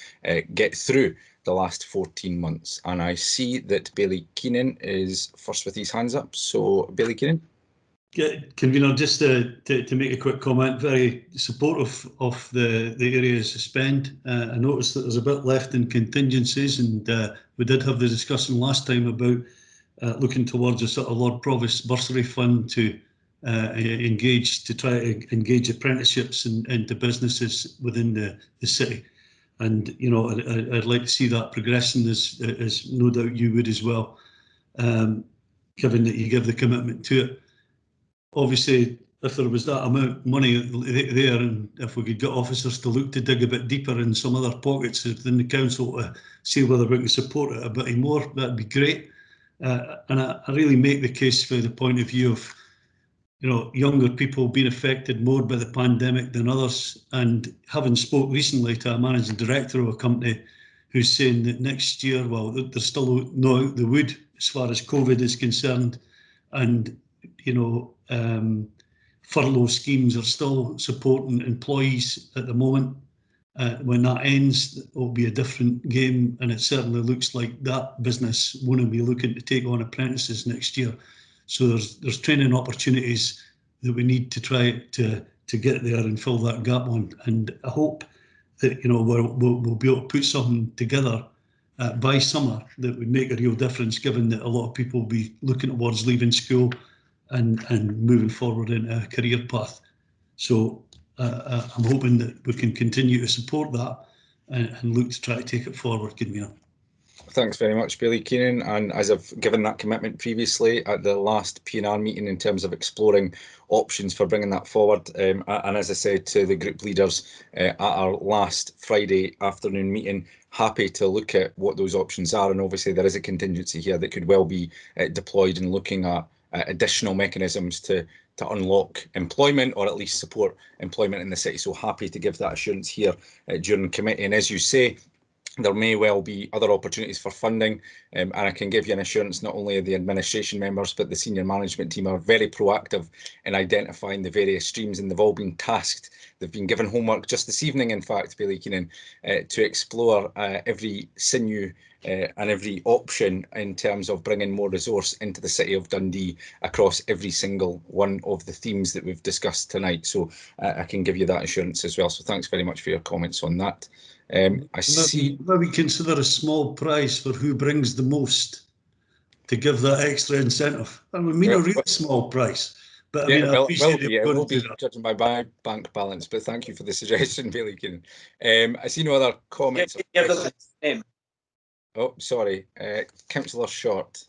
[SPEAKER 20] get through the last 14 months. And I see that Bailey Keenan is first with his hands up. So Bailey Keenan.
[SPEAKER 1] Yeah, convener, just to make a quick comment, very supportive of the areas to spend. I noticed that there's a bit left in contingencies, and we did have the discussion last time about looking towards a sort of Lord Provost bursary fund to try to engage apprenticeships into businesses within the city. And you know, I'd like to see that progressing, as no doubt you would as well, given that you give the commitment to it. Obviously, if there was that amount of money there, and if we could get officers to look to dig a bit deeper in some other pockets within the council to see whether we can support it a bit more, that'd be great. And I really make the case from the point of view of, you know, younger people being affected more by the pandemic than others. And having spoke recently to a managing director of a company who's saying that next year, well, there's still no out the wood as far as COVID is concerned, and you know, furlough schemes are still supporting employees at the moment. When that ends, it will be a different game, and it certainly looks like that business won't be looking to take on apprentices next year. So there's training opportunities that we need to try to get there and fill that gap on. And I hope that, you know, we'll be able to put something together by summer that would make a real difference, given that a lot of people will be looking towards leaving school and moving forward in a career path. So I'm hoping that we can continue to support that and look to try to take it forward, Convener.
[SPEAKER 20] Thanks very much, Bailey Keenan. And as I've given that commitment previously at the last P&R meeting in terms of exploring options for bringing that forward, and as I said to the group leaders at our last Friday afternoon meeting, happy to look at what those options are. And obviously there is a contingency here that could well be deployed in looking at additional mechanisms to unlock employment, or at least support employment in the city. So happy to give that assurance here during committee. And as you say, there may well be other opportunities for funding, and I can give you an assurance not only of the administration members but the senior management team are very proactive in identifying the various streams, and they've all been tasked. They've been given homework just this evening, in fact, Bailey Keenan, to explore every sinew and every option in terms of bringing more resource into the City of Dundee across every single one of the themes that we've discussed tonight. So I can give you that assurance as well. So thanks very much for your comments on that. I see.
[SPEAKER 1] Maybe consider a small prize for who brings the most to give that extra incentive. I mean, a really small price, but I mean, I appreciate
[SPEAKER 20] it will be judging by bank balance. But thank you for the suggestion, Bailey Keenan. I see no other comments. Oh, sorry, Councillor Short.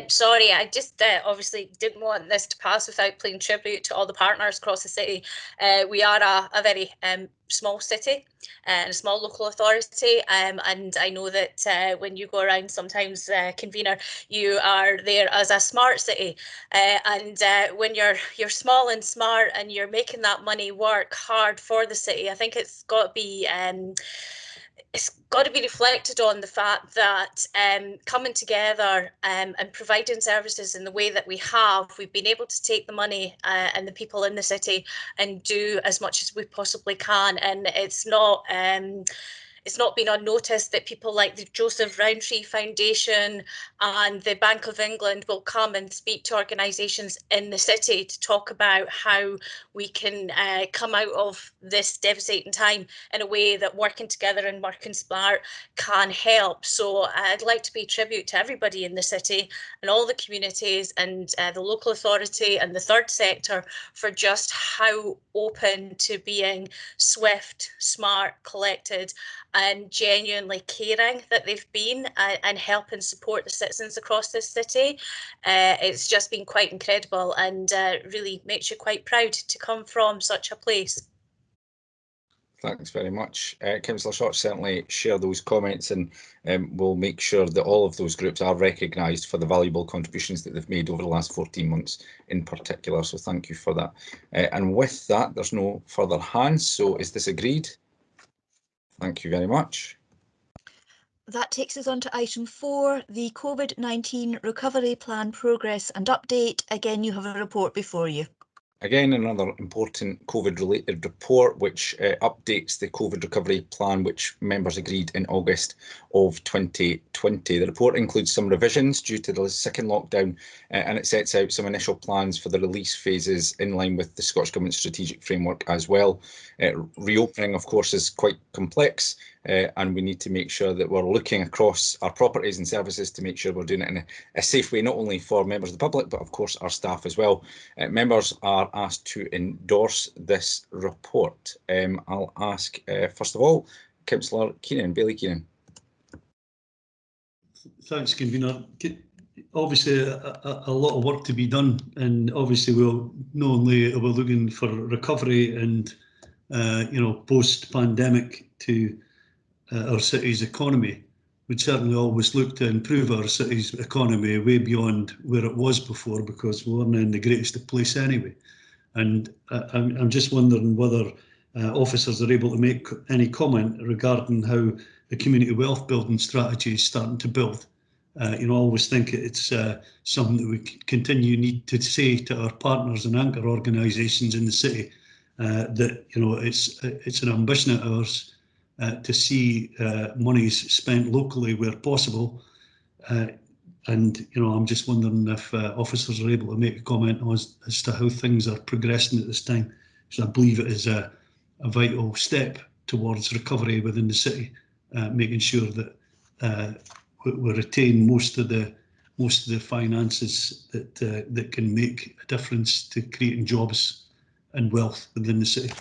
[SPEAKER 13] Sorry, I just obviously didn't want this to pass without paying tribute to all the partners across the city. We are a very small city and a small local authority, and I know that when you go around sometimes, convener, you are there as a smart city, and when you're small and smart and you're making that money work hard for the city, I think it's got to be reflected on the fact that coming together and providing services in the way that we have, we've been able to take the money and the people in the city and do as much as we possibly can. And it's not been unnoticed that people like the Joseph Rowntree Foundation and the Bank of England will come and speak to organisations in the city to talk about how we can come out of this devastating time in a way that working together and working smart can help. So I'd like to pay tribute to everybody in the city and all the communities and the local authority and the third sector for just how open to being swift, smart, collected and genuinely caring that they've been and help and support the citizens across this city. It's just been quite incredible and really makes you quite proud to come from such a place.
[SPEAKER 20] Thanks very much. Councillor Short, certainly share those comments, and we'll make sure that all of those groups are recognised for the valuable contributions that they've made over the last 14 months in particular. So thank you for that. And with that, there's no further hands. So is this agreed? Thank you very much.
[SPEAKER 10] That takes us on to item 4, the COVID-19 Recovery Plan Progress and Update. Again, you have a report before you.
[SPEAKER 20] Again, another important COVID-related report which updates the COVID recovery plan which members agreed in August of 2020. The report includes some revisions due to the second lockdown and it sets out some initial plans for the release phases in line with the Scottish Government strategic framework as well. Reopening, of course, is quite complex and we need to make sure that we're looking across our properties and services to make sure we're doing it in a safe way, not only for members of the public, but of course our staff as well. Members are asked to endorse this report. I'll ask, first of all, Councillor Keenan, Bailey Keenan.
[SPEAKER 1] Thanks, Convener. Obviously, a lot of work to be done, and obviously we'll not only are we looking for recovery and post-pandemic to our city's economy, we'd certainly always look to improve our city's economy way beyond where it was before, because we weren't in the greatest of place anyway. And I'm just wondering whether officers are able to make any comment regarding how the community wealth building strategy is starting to build. I always think it's something that we need to say to our partners and anchor organisations in the city, that it's an ambition of ours to see monies spent locally where possible. And I'm just wondering if officers are able to make a comment as to how things are progressing at this time, because I believe it is a vital step towards recovery within the city, making sure that we retain most of the finances that can make a difference to creating jobs and wealth within the city.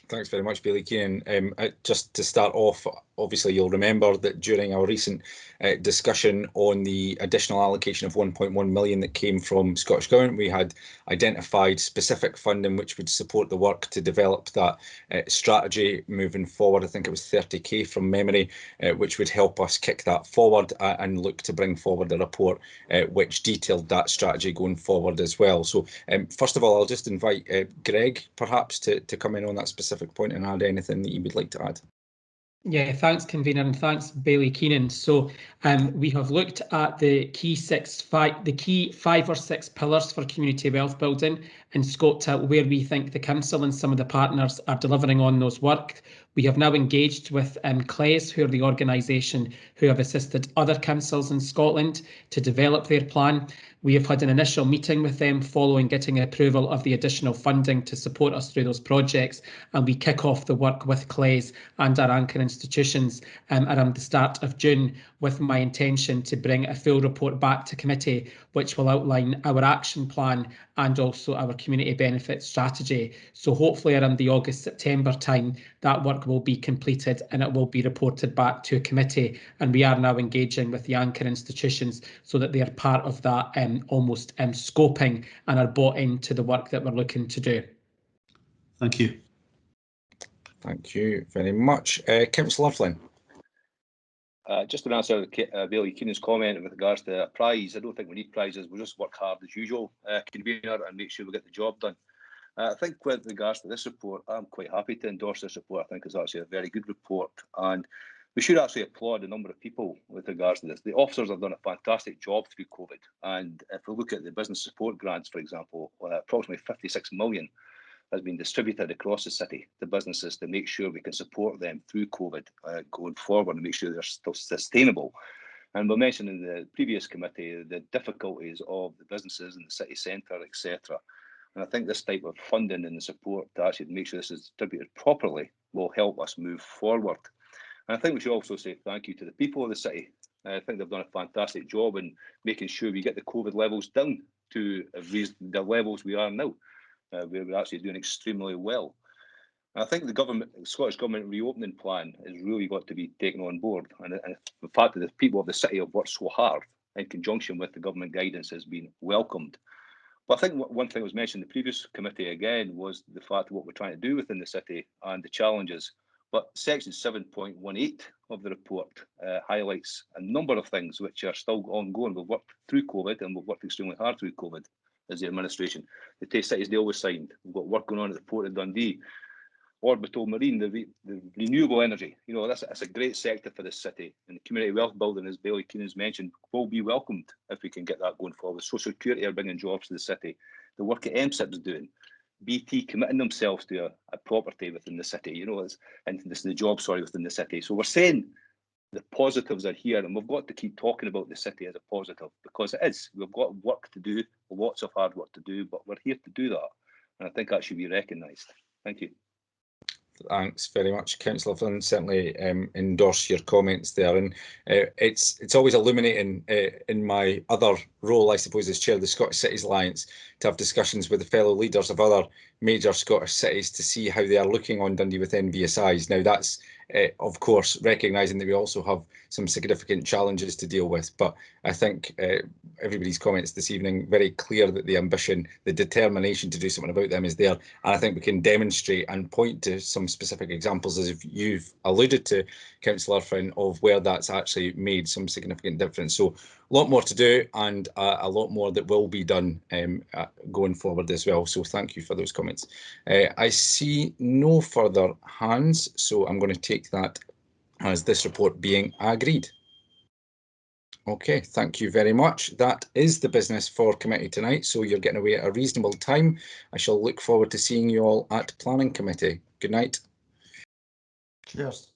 [SPEAKER 20] Thanks very much, Bailey Keenan. Just to start off, obviously you'll remember that during our recent discussion on the additional allocation of 1.1 million that came from Scottish Government, we had identified specific funding which would support the work to develop that strategy moving forward. I think it was 30k from memory, which would help us kick that forward and look to bring forward a report which detailed that strategy going forward as well. So first of all, I'll just invite Greg perhaps to come in on that specific point and add anything that you would like to add.
[SPEAKER 8] Yeah, thanks, Convener, and thanks, Bailey Keenan. So we have looked at the key 5 or 6 pillars for community wealth building and scoped out where we think the council and some of the partners are delivering on those work. We have now engaged with CLES, who are the organisation who have assisted other councils in Scotland to develop their plan. We have had an initial meeting with them following getting approval of the additional funding to support us through those projects, and we kick off the work with CLES and our anchor institutions around the start of June, with my intention to bring a full report back to committee which will outline our action plan and also our community benefit strategy. So hopefully around the August-September time that work will be completed and it will be reported back to a committee, and we are now engaging with the anchor institutions so that they are part of that almost scoping and are bought into the work that we're looking to do.
[SPEAKER 1] Thank you.
[SPEAKER 20] Thank you very much. Councillor Flynn.
[SPEAKER 12] Just to answer Bailey Keenan's comment with regards to a prize, I don't think we need prizes. We'll just work hard as usual, Convener, and make sure we get the job done. I think with regards to this report, I'm quite happy to endorse this report. I think it's actually a very good report, and we should actually applaud a number of people with regards to this. The officers have done a fantastic job through COVID, and if we look at the business support grants, for example, approximately 56 million has been distributed across the city to businesses to make sure we can support them through COVID going forward and make sure they're still sustainable. And we mentioned in the previous committee the difficulties of the businesses in the city centre, etc. And I think this type of funding and the support to actually make sure this is distributed properly will help us move forward. And I think we should also say thank you to the people of the city. I think they've done a fantastic job in making sure we get the COVID levels down to the levels we are now. We're actually doing extremely well. And I think the Scottish Government reopening plan has really got to be taken on board. And the fact that the people of the city have worked so hard in conjunction with the government guidance has been welcomed. But I think one thing that was mentioned in the previous committee again was the fact of what we're trying to do within the city and the challenges. But section 7.18 of the report highlights a number of things which are still ongoing. We've worked through COVID and we've worked extremely hard through COVID as the administration. The Tay Cities deal was signed. We've got work going on at the Port of Dundee. Orbital Marine, the renewable energy. You know, that's a great sector for this city. And the community wealth building, as Bailey Keenan's mentioned, will be welcomed if we can get that going forward. Social security are bringing jobs to the city. The work that MSIP is doing. BT committing themselves to a property within the city, you know, and this is the job, within the city. So we're saying the positives are here, and we've got to keep talking about the city as a positive, because it is. We've got work to do, lots of hard work to do, but we're here to do that. And I think that should be recognised. Thank you.
[SPEAKER 20] Thanks very much, Councillor Flynn. Certainly endorse your comments there, and it's always illuminating in my other role, I suppose, as chair of the Scottish Cities Alliance, to have discussions with the fellow leaders of other major Scottish cities to see how they are looking on Dundee with NVSIs. Now that's of course recognising that we also have some significant challenges to deal with, but I think everybody's comments this evening very clear that the ambition, the determination to do something about them is there, and I think we can demonstrate and point to some specific examples, as you've alluded to, Councillor Flynn, of where that's actually made some significant difference. So a lot more to do, and a lot more that will be done going forward as well. So thank you for those comments. I see no further hands, so I'm going to take that as this report being agreed. Okay, thank you very much. That is the business for committee tonight, so you're getting away at a reasonable time. I shall look forward to seeing you all at Planning Committee. Good night.
[SPEAKER 7] Cheers.